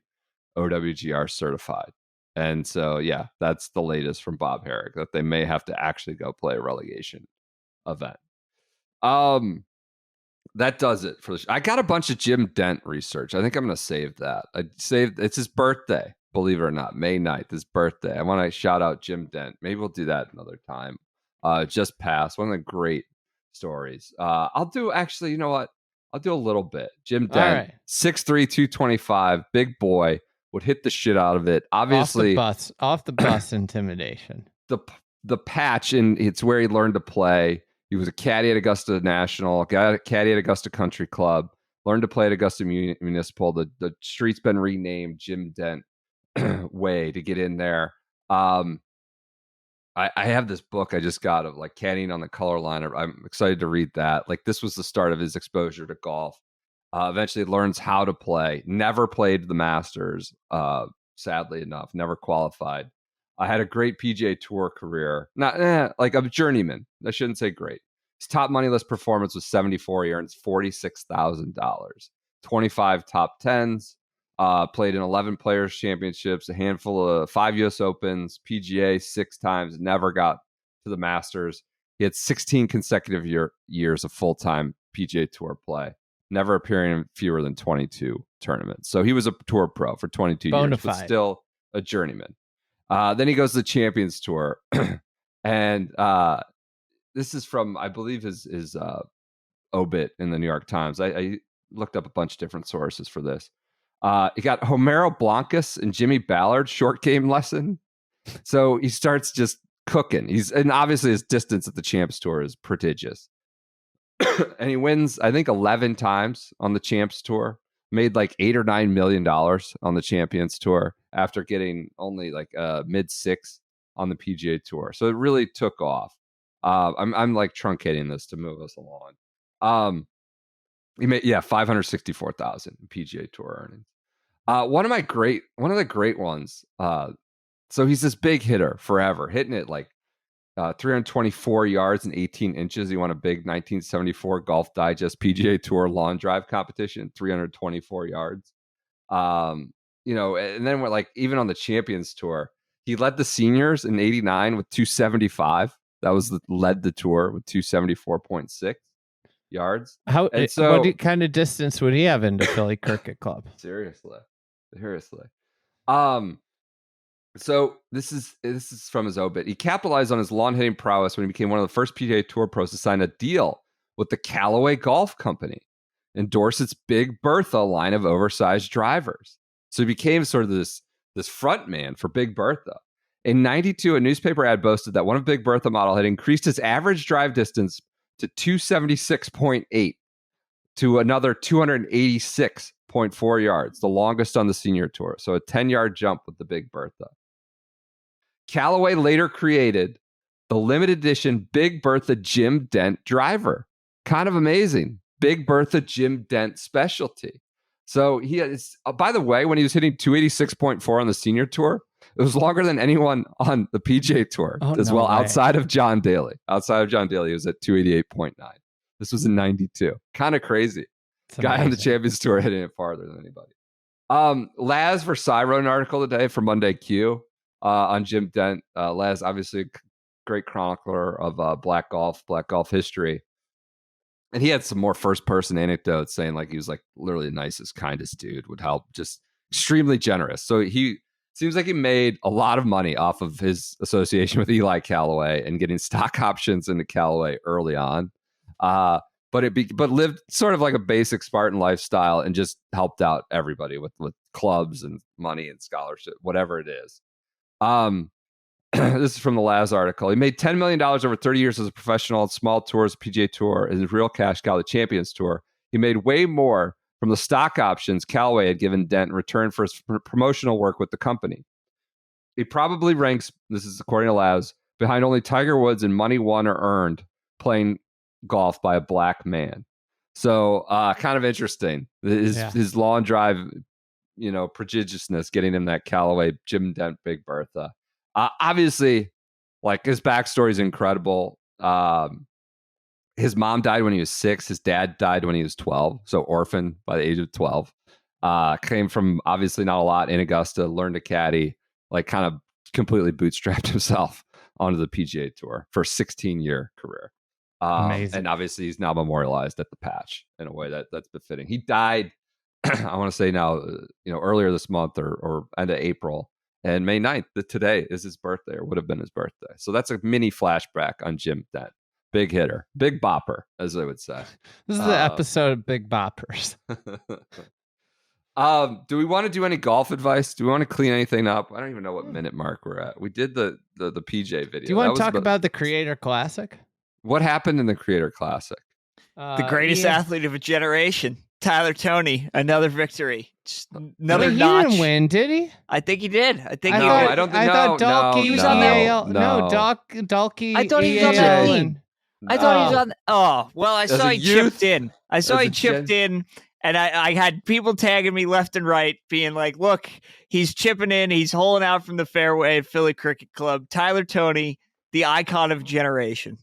S1: OWGR certified. And so, that's the latest from Bob Herrick, that they may have to actually go play a relegation event. That does it for I got a bunch of Jim Dent research. I think I'm going to save that. It's his birthday. Believe it or not, May 9th, his birthday. I want to shout out Jim Dent. Maybe we'll do that another time. Just passed. One of the great stories. I'll do a little bit. Jim Dent, 6'3", 225, big boy, would hit the shit out of it. Obviously,
S2: off the bus intimidation.
S1: The the patch, and it's where he learned to play. He was a caddy at Augusta National, got a caddy at Augusta Country Club, learned to play at Augusta Municipal. The street's been renamed Jim Dent Way to get in there. I have this book I just got of like caddying on the color line. I'm excited to read that. Like this was the start of his exposure to golf. Eventually learns how to play. Never played the Masters, sadly enough. Never qualified. I had a great PGA Tour career. Not like a journeyman. I shouldn't say great. His top money list performance was 74. He earns $46,000. 25 top tens. Played in 11 Players Championships, a handful of 5 U.S. Opens, PGA 6 times, never got to the Masters. He had 16 consecutive years of full-time PGA Tour play, never appearing in fewer than 22 tournaments. So he was a tour pro for 22 years, but still a journeyman. Then he goes to the Champions Tour. And this is from, I believe, his obit in the New York Times. I looked up a bunch of different sources for this. He got Homero Blancas and Jimmy Ballard short game lesson. So he starts just cooking. And obviously his distance at the Champs Tour is prodigious. And he wins, I think, 11 times on the Champs Tour. Made like $8 or $9 million on the Champions Tour after getting only like mid-6 on the PGA Tour. So it really took off. I'm like truncating this to move us along. He made $564,000 in PGA Tour earnings. One of the great ones. So he's this big hitter forever, hitting it like 324 yards and 18 inches. He won a big 1974 Golf Digest PGA Tour lawn drive competition, 324 yards. And then we're like, even on the Champions Tour, he led the seniors in '89 with 275. That was led the tour with 274.6 yards.
S2: What kind of distance would he have into Philly Cricket Club?
S1: Seriously. So this is from his obit. He capitalized on his lawn hitting prowess when he became one of the first PGA Tour pros to sign a deal with the Callaway Golf Company, endorse its Big Bertha line of oversized drivers. So he became sort of this front man for Big Bertha. In '92, a newspaper ad boasted that one of Big Bertha model had increased his average drive distance to 276.8 to another 286.4 yards, the longest on the senior tour. So a 10-yard jump with the Big Bertha. Callaway later created the limited edition Big Bertha Jim Dent driver. Kind of amazing. Big Bertha Jim Dent specialty. So he is, by the way, when he was hitting 286.4 on the senior tour, it was longer than anyone on the PGA Tour outside of John Daly. Outside of John Daly, he was at 288.9. This was in '92. Kind of crazy. Guy on the Champions Tour hitting it farther than anybody. Laz Versailles wrote an article today for Monday Q on Jim Dent. Laz, obviously a great chronicler of black golf history. And he had some more first-person anecdotes saying like he was like literally the nicest, kindest dude, would help, just extremely generous. So he seems like he made a lot of money off of his association with Eli Callaway and getting stock options into Callaway early on. But lived sort of like a basic Spartan lifestyle and just helped out everybody with clubs and money and scholarship, whatever it is. This is from the Laz article. He made $10 million over 30 years as a professional on small tours, PGA Tour, and his real cash cow, the Champions Tour. He made way more from the stock options Callaway had given Dent in return for his promotional work with the company. He probably ranks, this is according to Laz, behind only Tiger Woods in money won or earned playing golf by a black man. So kind of interesting. His lawn drive, prodigiousness, getting him that Callaway Jim Dent Big Bertha. Obviously, like his backstory is incredible. His mom died when he was 6. His dad died when he was 12. So orphan by the age of 12. Came from obviously not a lot in Augusta, learned to caddy, like kind of completely bootstrapped himself onto the PGA Tour for a 16-year career.
S2: Amazing.
S1: And obviously he's now memorialized at the Patch in a way that's befitting. He died, I want to say now, earlier this month or end of April. And May 9th, today is his birthday, or would have been his birthday. So that's a mini flashback on Jim Dent. Big hitter, big bopper, as they would say.
S2: This is the episode of Big Boppers.
S1: Do we want to do any golf advice? Do we want to clean anything up? I don't even know what minute mark we're at. We did the PJ video.
S2: Do you want to talk about the Creator Classic?
S1: What happened in the Creator Classic?
S3: The greatest athlete of a generation, Tyler Toney, another victory. Just another notch.
S2: He didn't win, did he?
S3: I think he did. I think
S1: I don't think.
S2: I thought Dalkey was on EAL.
S1: No,
S2: Dalkey.
S3: I thought he was on that team. I thought he was on. Oh, well, I saw he chipped in. I saw he chipped in, and I had people tagging me left and right, being like, "Look, he's chipping in. He's holing out from the fairway at Philly Cricket Club. Tyler Toney, the icon of generation."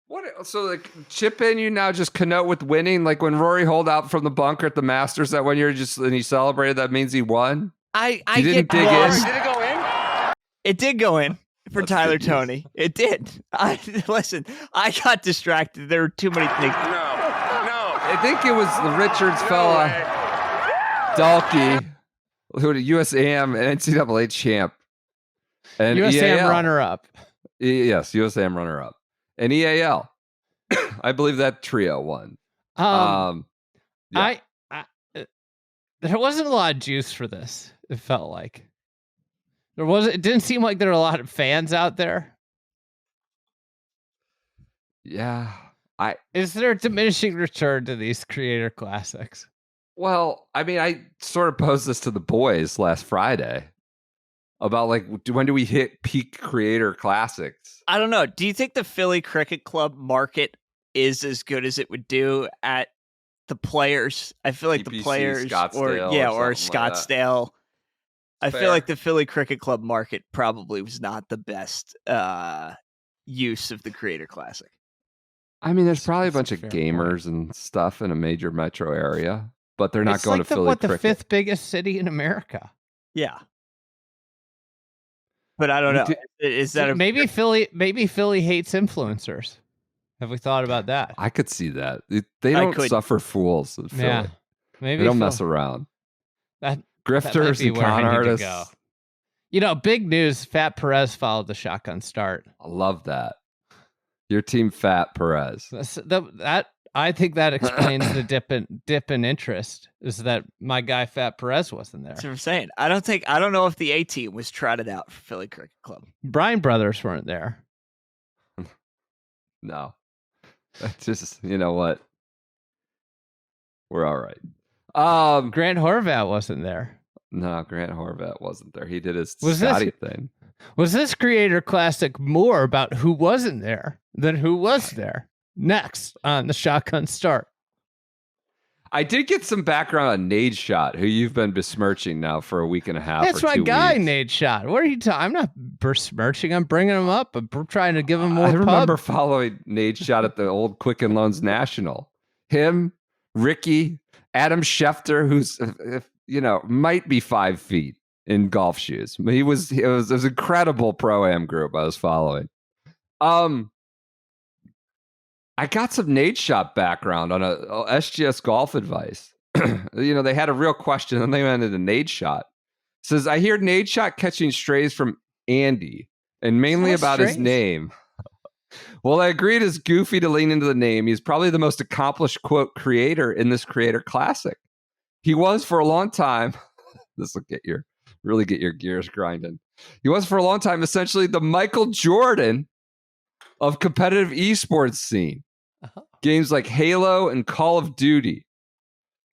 S1: What? So like chip in, you now just connote with winning. Like when Rory holed out from the bunker at the Masters that one year, and he celebrated. That means he won.
S3: I
S1: didn't dig in.
S3: Did it go in? It did go in for Tyler Toney. It did. Listen, I got distracted. There were too many things.
S1: No. I think it was the Richards fella, Dalkey, who was USAM and NCAA champ, and
S2: USAM
S1: EAL.
S2: runner-up.
S1: Yes, USAM runner-up. And EAL. I believe that trio won.
S2: Yeah. There wasn't a lot of juice for this. It felt like it didn't seem like there were a lot of fans out there.
S1: Yeah.
S2: Is there a diminishing return to these Creator Classics?
S1: Well, I mean, I sort of posed this to the boys last Friday about like, when do we hit peak Creator Classics?
S3: I don't know. Do you think the Philly Cricket Club market is as good as it would do at the Players? I feel like the Players or Scottsdale. I feel like the Philly Cricket Club market probably was not the best use of the Creator Classic.
S1: I mean, there's probably a bunch of gamers and stuff in a major metro area, but they're not going to Philly Cricket.
S2: The fifth biggest city in America?
S3: Yeah. But I don't know. Is that
S2: maybe Philly hates influencers? Have we thought about that?
S1: I could see that. They don't suffer fools in Philly. Yeah,
S2: maybe
S1: they don't mess around. Grifters and con artists.
S2: You know, big news. Fat Perez followed the shotgun start.
S1: I love that. Your team, Fat Perez.
S2: I think that explains the dip in interest. Is that my guy Fat Perez wasn't there?
S3: That's what I'm saying. I don't know if the A team was trotted out for Philly Cricket Club.
S2: Bryan brothers weren't there.
S1: No. That's just, you know what? We're all right.
S2: Grant Horvat wasn't there.
S1: No, Grant Horvat wasn't there. He did his Scotty thing.
S2: Was this Creator Classic more about who wasn't there than who was there? Next on the shotgun start.
S1: I did get some background on Nadeshot, who you've been besmirching now for a week and a half.
S2: That's my
S1: 2
S2: guy,
S1: weeks.
S2: Nadeshot. What are you talking? I'm not besmirching. I'm bringing him up. I'm trying to give him more.
S1: I remember following Nadeshot at the old Quicken Loans National. Him, Ricky, Adam Schefter, who's might be 5 feet in golf shoes. It was an incredible pro-am group I was following. I got some Nadeshot background on a SGS golf advice. They had a real question and they went into Nadeshot. Says, I hear Nadeshot catching strays from Andy and mainly about his name. Well, I agreed it's goofy to lean into the name. He's probably the most accomplished, quote, creator in this Creator Classic. He was for a long time. This will really get your gears grinding. He was for a long time essentially the Michael Jordan of competitive esports scene. Games like Halo and Call of Duty.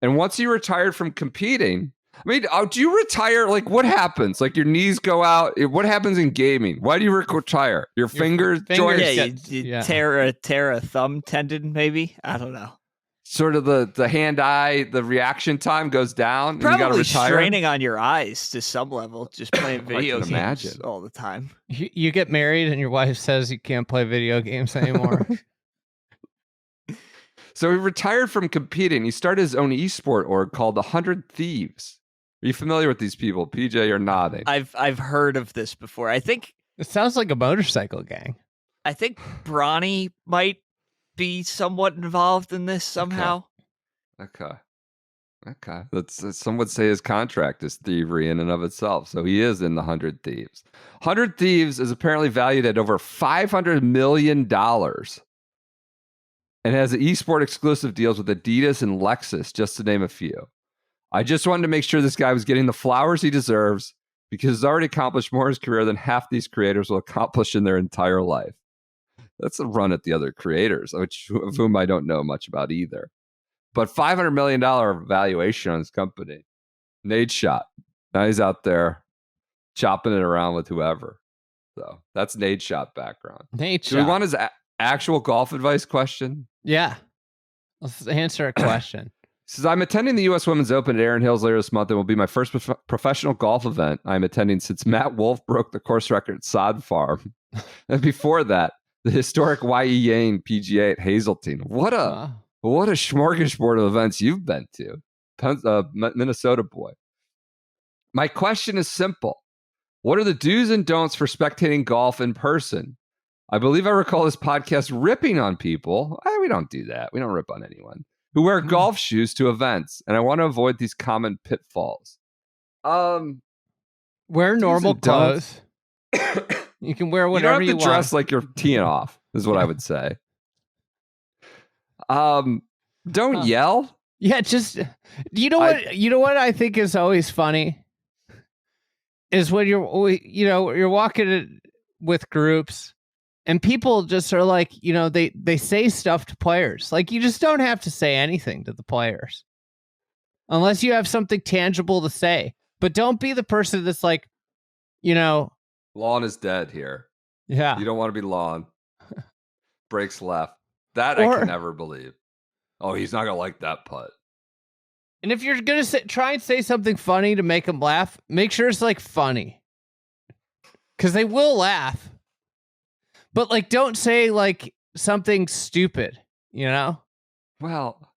S1: And once he retired from competing, I mean, do you retire? Like, what happens? Like, your knees go out? What happens in gaming? Why do you retire? Your fingers joint?
S3: Yeah, you tear a thumb tendon, maybe? I don't know.
S1: Sort of the hand-eye, the reaction time goes down.
S3: Probably
S1: and you got to retire.
S3: Straining on your eyes to some level, just playing video games all the time.
S2: You get married and your wife says you can't play video games anymore.
S1: So he retired from competing. He started his own esport org called the 100 Thieves. Are you familiar with these people? PJ, you're nodding.
S3: I've heard of this before. I think
S2: it sounds like a motorcycle gang.
S3: I think Bronny might be somewhat involved in this somehow.
S1: Okay. That's some would say his contract is thievery in and of itself. So he is in the 100 Thieves. 100 Thieves is apparently valued at over $500 million. And has esport exclusive deals with Adidas and Lexus, just to name a few. I just wanted to make sure this guy was getting the flowers he deserves because he's already accomplished more in his career than half these creators will accomplish in their entire life. That's a run at the other creators, of whom I don't know much about either. But $500 million valuation on his company. Nadeshot. Now he's out there chopping it around with whoever. So that's Nadeshot background.
S2: Nadeshot.
S1: Do we want his actual golf advice question?
S2: Yeah. Let's answer a question.
S1: Says, I'm attending the U.S. Women's Open at Erin Hills later this month and will be my first professional golf event I'm attending since Matt Wolff broke the course record at Sod Farm. And before that, the historic Y.E. Yane PGA at Hazeltine. What a smorgasbord of events you've been to. Minnesota boy. My question is simple. What are the do's and don'ts for spectating golf in person? I believe I recall this podcast ripping on people. We don't do that. We don't rip on anyone who wear golf shoes to events, and I want to avoid these common pitfalls.
S2: Wear normal clothes. You can wear whatever you want.
S1: You don't have to dress like you're teeing off, is what I would say. Don't yell.
S2: Yeah, just what I think is always funny is when you're walking with groups. And people just are like, they say stuff to players. Like, you just don't have to say anything to the players. Unless you have something tangible to say. But don't be the person that's like,
S1: Lawn is dead here.
S2: Yeah.
S1: You don't want to be Lawn. Breaks left. That I can never believe. Oh, he's not going to like that putt.
S2: And if you're going to try and say something funny to make them laugh, make sure it's like funny. Because they will laugh. But like, don't say like something stupid,
S1: Well,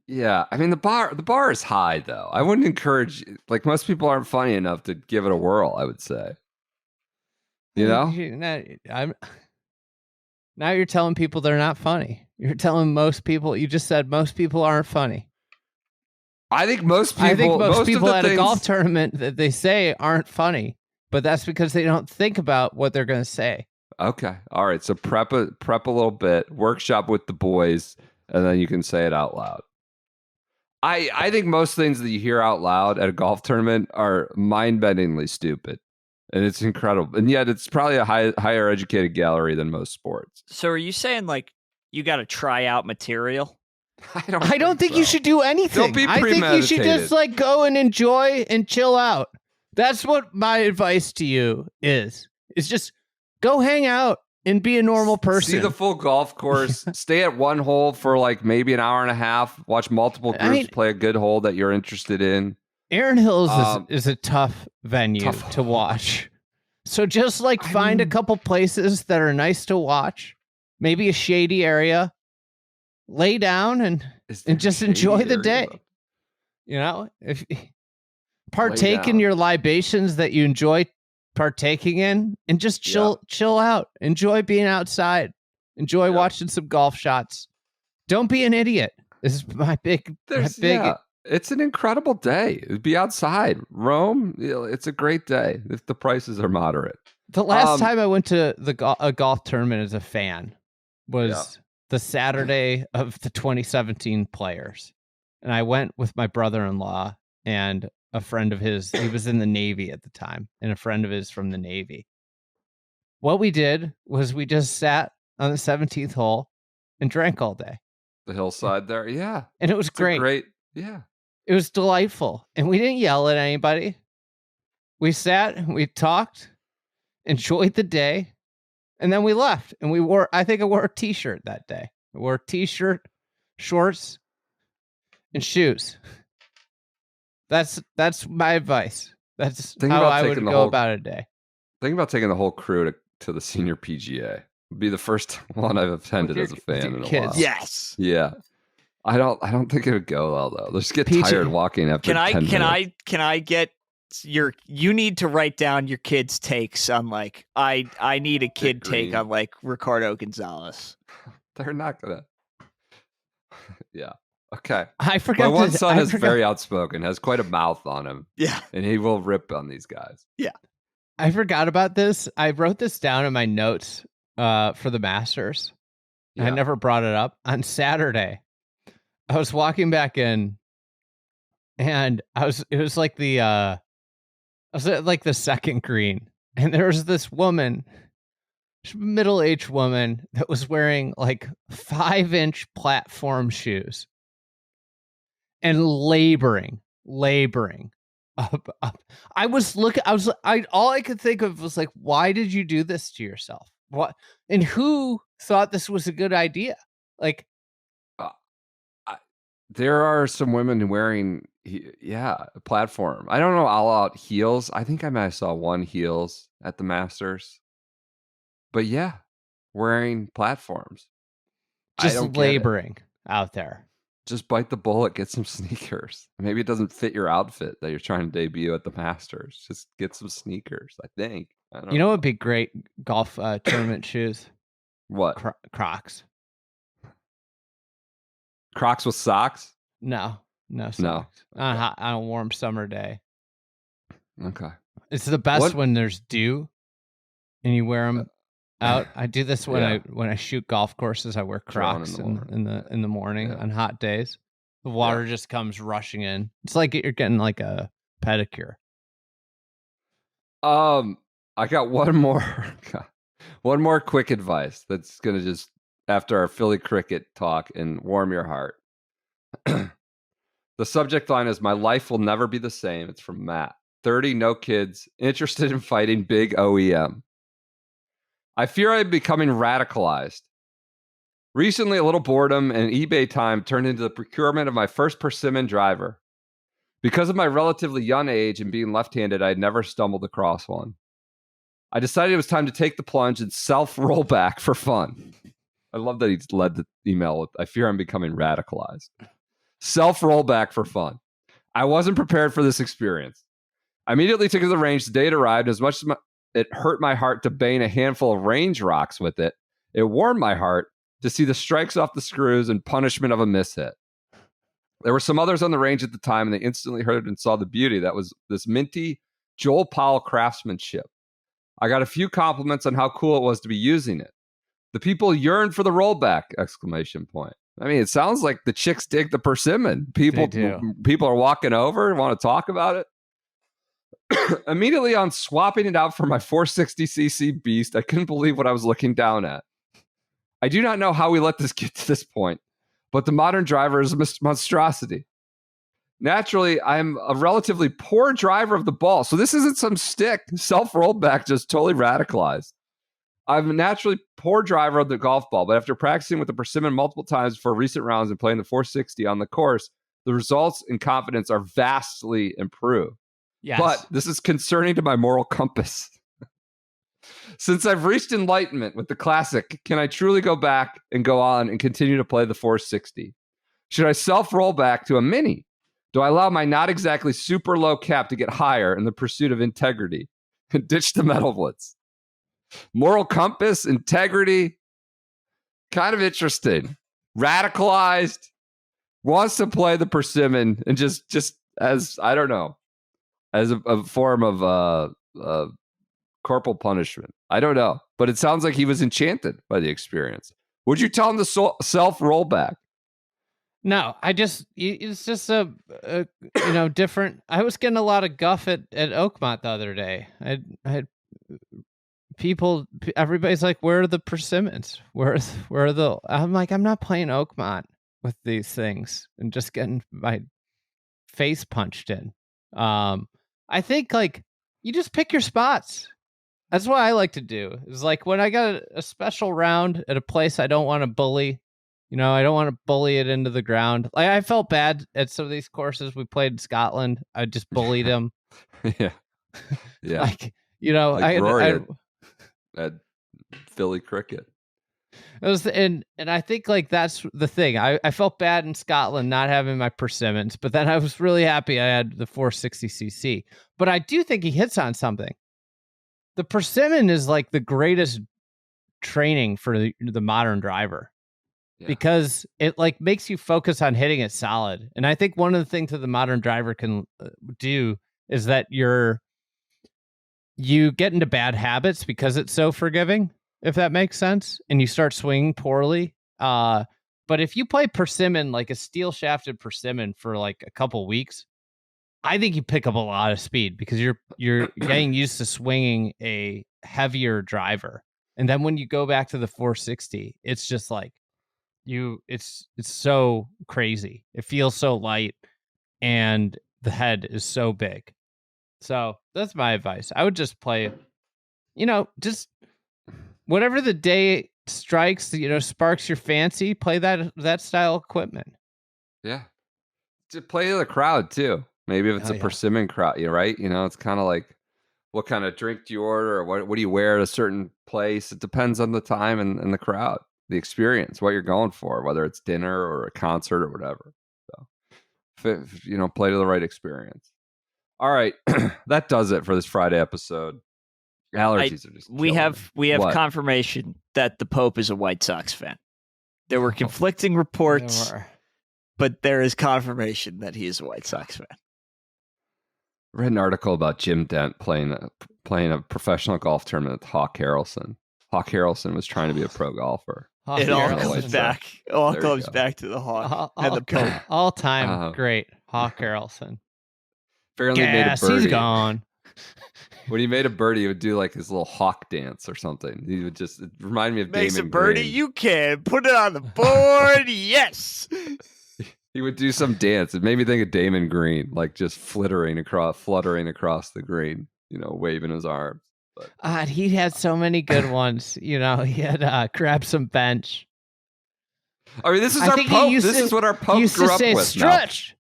S1: yeah. I mean, the bar is high though. I wouldn't encourage. Like, most people aren't funny enough to give it a whirl. I would say.
S2: Now you're telling people they're not funny. You're telling most people. You just said most people aren't funny.
S1: I think most people
S2: at a golf tournament that they say aren't funny, but that's because they don't think about what they're going to say.
S1: Okay. All right. So prep a little bit, workshop with the boys, and then you can say it out loud. I think most things that you hear out loud at a golf tournament are mind-bendingly stupid. And it's incredible. And yet it's probably a higher educated gallery than most sports.
S3: So are you saying like you got to try out material?
S2: I don't think you should do anything.
S1: Don't be
S2: I think you should just like go and enjoy and chill out. That's what my advice to you is. It's just go hang out and be a normal person.
S1: See the full golf course. Stay at one hole for like maybe an hour and a half. Watch multiple groups play a good hole that you're interested in.
S2: Erin Hills is a tough venue to watch. So just like find a couple places that are nice to watch. Maybe a shady area. Lay down and just enjoy the day. If partake in your libations that you enjoy partaking in, and just chill out. Enjoy being outside. Enjoy watching some golf shots. Don't be an idiot. This is my big.
S1: It's an incredible day. Be outside. Rome, it's a great day if the prices are moderate.
S2: The last time I went to a golf tournament as a fan was the Saturday of the 2017 Players. And I went with my brother-in-law and a friend of his. He was in the Navy at the time, and a friend of his from the Navy. What we did was we just sat on the 17th hole and drank all day.
S1: The hillside there, yeah.
S2: And it was great.
S1: Yeah.
S2: It was delightful. And we didn't yell at anybody. We sat, we talked, enjoyed the day, and then we left. And I think I wore a t-shirt that day. I wore a t-shirt, shorts, and shoes. That's my advice. That's how I would go about a day.
S1: Think about taking the whole crew to the senior PGA. It'd be the first one I've attended as a fan in a while.
S3: Yes.
S1: Yeah. I don't think it would go well though. They'll just get tired walking after 10 minutes.
S3: Can I get you need to write down your kids' takes on like I need a kid take on like Ricardo Gonzalez.
S1: They're not gonna. Yeah. Okay.
S2: I forgot.
S1: My one son is very outspoken, has quite a mouth on him.
S3: Yeah.
S1: And he will rip on these guys.
S3: Yeah.
S2: I forgot about this. I wrote this down in my notes for the Masters. Yeah. I never brought it up. On Saturday, I was walking back in and it was like I was at like the second green, and there was this woman, middle-aged woman, that was wearing like 5-inch platform shoes and laboring up. All I could think of was like, why did you do this to yourself? What? And who thought this was a good idea? Like,
S1: there are some women wearing, a platform. I don't know all out heels. I think I might have saw one heels at the Masters. But yeah, wearing platforms.
S2: Just laboring out there.
S1: Just bite the bullet, get some sneakers. Maybe it doesn't fit your outfit that you're trying to debut at the Masters. Just get some sneakers, I think. I don't know.
S2: What would be great golf tournament shoes?
S1: What?
S2: Crocs.
S1: Crocs with socks?
S2: No socks. On a warm summer day.
S1: Okay.
S2: It's the best when there's dew and you wear them out. I do this when I shoot golf courses. I wear Crocs in the morning on hot days. The water just comes rushing in. It's like you're getting like a pedicure.
S1: I got one more quick advice that's gonna just, after our Philly cricket talk, and warm your heart. The subject line is, "My life will never be the same." It's from Matt, 30, no kids, interested in fighting big OEM. I fear I'm becoming radicalized. Recently, a little boredom and eBay time turned into the procurement of my first persimmon driver. Because of my relatively young age and being left-handed, I had never stumbled across one. I decided it was time to take the plunge and self-rollback for fun. I love that he led the email with, "I fear I'm becoming radicalized." Self-rollback for fun. I wasn't prepared for this experience. I immediately took it to the range the day it arrived. As much as it hurt my heart to bang a handful of range rocks with it, it warmed my heart to see the strikes off the screws and punishment of a mishit. There were some others on the range at the time, and they instantly heard and saw the beauty that was this minty Joel Powell craftsmanship. I got a few compliments on how cool it was to be using it. The people yearned for the rollback! ! I mean, it sounds like the chicks dig the persimmon. People are walking over and want to talk about it. Immediately on swapping it out for my 460cc beast, I couldn't believe what I was looking down at. I do not know how we let this get to this point, but the modern driver is a monstrosity. Naturally, I'm a relatively poor driver of the ball, so this isn't some stick. Self-rollback just totally radicalized. I'm a naturally poor driver of the golf ball, but after practicing with the persimmon multiple times for recent rounds and playing the 460 on the course, the results and confidence are vastly improved.
S2: Yes.
S1: But this is concerning to my moral compass. Since I've reached enlightenment with the classic, can I truly go back and go on and continue to play the 460? Should I self-roll back to a mini? Do I allow my not exactly super low cap to get higher in the pursuit of integrity and ditch the metal blitz? Moral compass, integrity, kind of interesting. Radicalized, wants to play the persimmon, and just as, I don't know, as a form of corporal punishment. I don't know, but it sounds like he was enchanted by the experience. Would you tell him to self-rollback?
S2: No, it's just a different. I was getting a lot of guff at Oakmont the other day. I had people, everybody's like, "Where are the persimmons? Where are the?" I'm like, I'm not playing Oakmont with these things and just getting my face punched in. I think like you just pick your spots. That's what I like to do. It's like when I got a special round at a place I don't want to bully. I don't want to bully it into the ground. Like I felt bad at some of these courses we played in Scotland. I just bullied them.
S1: Yeah.
S2: Like
S1: Rory at Philly cricket.
S2: It was, and I think like that's the thing. I felt bad in Scotland not having my persimmons, but then I was really happy I had the 460cc. But I do think he hits on something. The persimmon is like the greatest training for the modern driver. Yeah. Because it like makes you focus on hitting it solid. And I think one of the things that the modern driver can do is that you get into bad habits because it's so forgiving, if that makes sense, and you start swinging poorly. But if you play persimmon, like a steel shafted persimmon for like a couple weeks, I think you pick up a lot of speed because you're getting used to swinging a heavier driver, and then when you go back to the 460, it's just like it's so crazy. It feels so light, and the head is so big. So that's my advice. I would just play, just whatever the day strikes, sparks your fancy. Play that style equipment.
S1: Yeah, to play to the crowd too. Maybe if it's a persimmon crowd, right? It's kind of like, what kind of drink do you order, or what do you wear at a certain place? It depends on the time and the crowd, the experience, what you're going for, whether it's dinner or a concert or whatever. So, play to the right experience. All right, that does it for this Friday episode. Allergies are just
S3: we have confirmation that the Pope is a White Sox fan. There were conflicting reports, but there is confirmation that he is a White Sox fan.
S1: I read an article about Jim Dent playing a professional golf tournament with Hawk Harrelson. Hawk Harrelson was trying to be a pro golfer.
S3: It all comes back. All comes back to the Hawk and the Pope.
S2: All-time great Hawk Harrelson.
S1: Apparently made a birdie.
S2: He's gone.
S1: When he made a birdie, he would do like his little hawk dance or something. He would it reminded me of
S3: Makes
S1: Damon
S3: a birdie,
S1: Green.
S3: you can put it on the board. Yes.
S1: He would do some dance. It made me think of Damon Green, like just fluttering across the green, waving his arms.
S2: But he had so many good ones. He had grab some bench.
S1: I mean, this is our Pope. This is what our Pope grew up with.
S2: Stretch.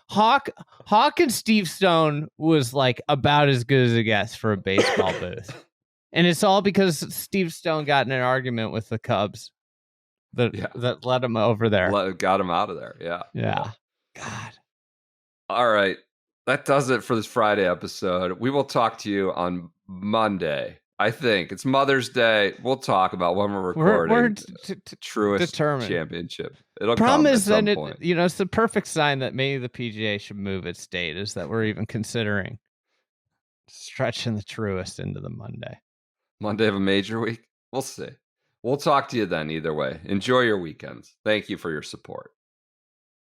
S2: Hawk and Steve Stone was like about as good as it gets for a baseball booth. And it's all because Steve Stone got in an argument with the Cubs that led him over there.
S1: Got him out of there. Yeah.
S2: Yeah. God.
S1: All right. That does it for this Friday episode. We will talk to you on Monday. I think it's Mother's Day. We'll talk about when we're recording.
S2: We're
S1: Truist
S2: determined.
S1: Championship. It'll
S2: Problem
S1: come
S2: is
S1: at some
S2: then
S1: point.
S2: it's the perfect sign that maybe the PGA should move its date, is that we're even considering stretching the Truist into the Monday
S1: of a major week. We'll see. We'll talk to you then either way. Enjoy your weekends. Thank you for your support.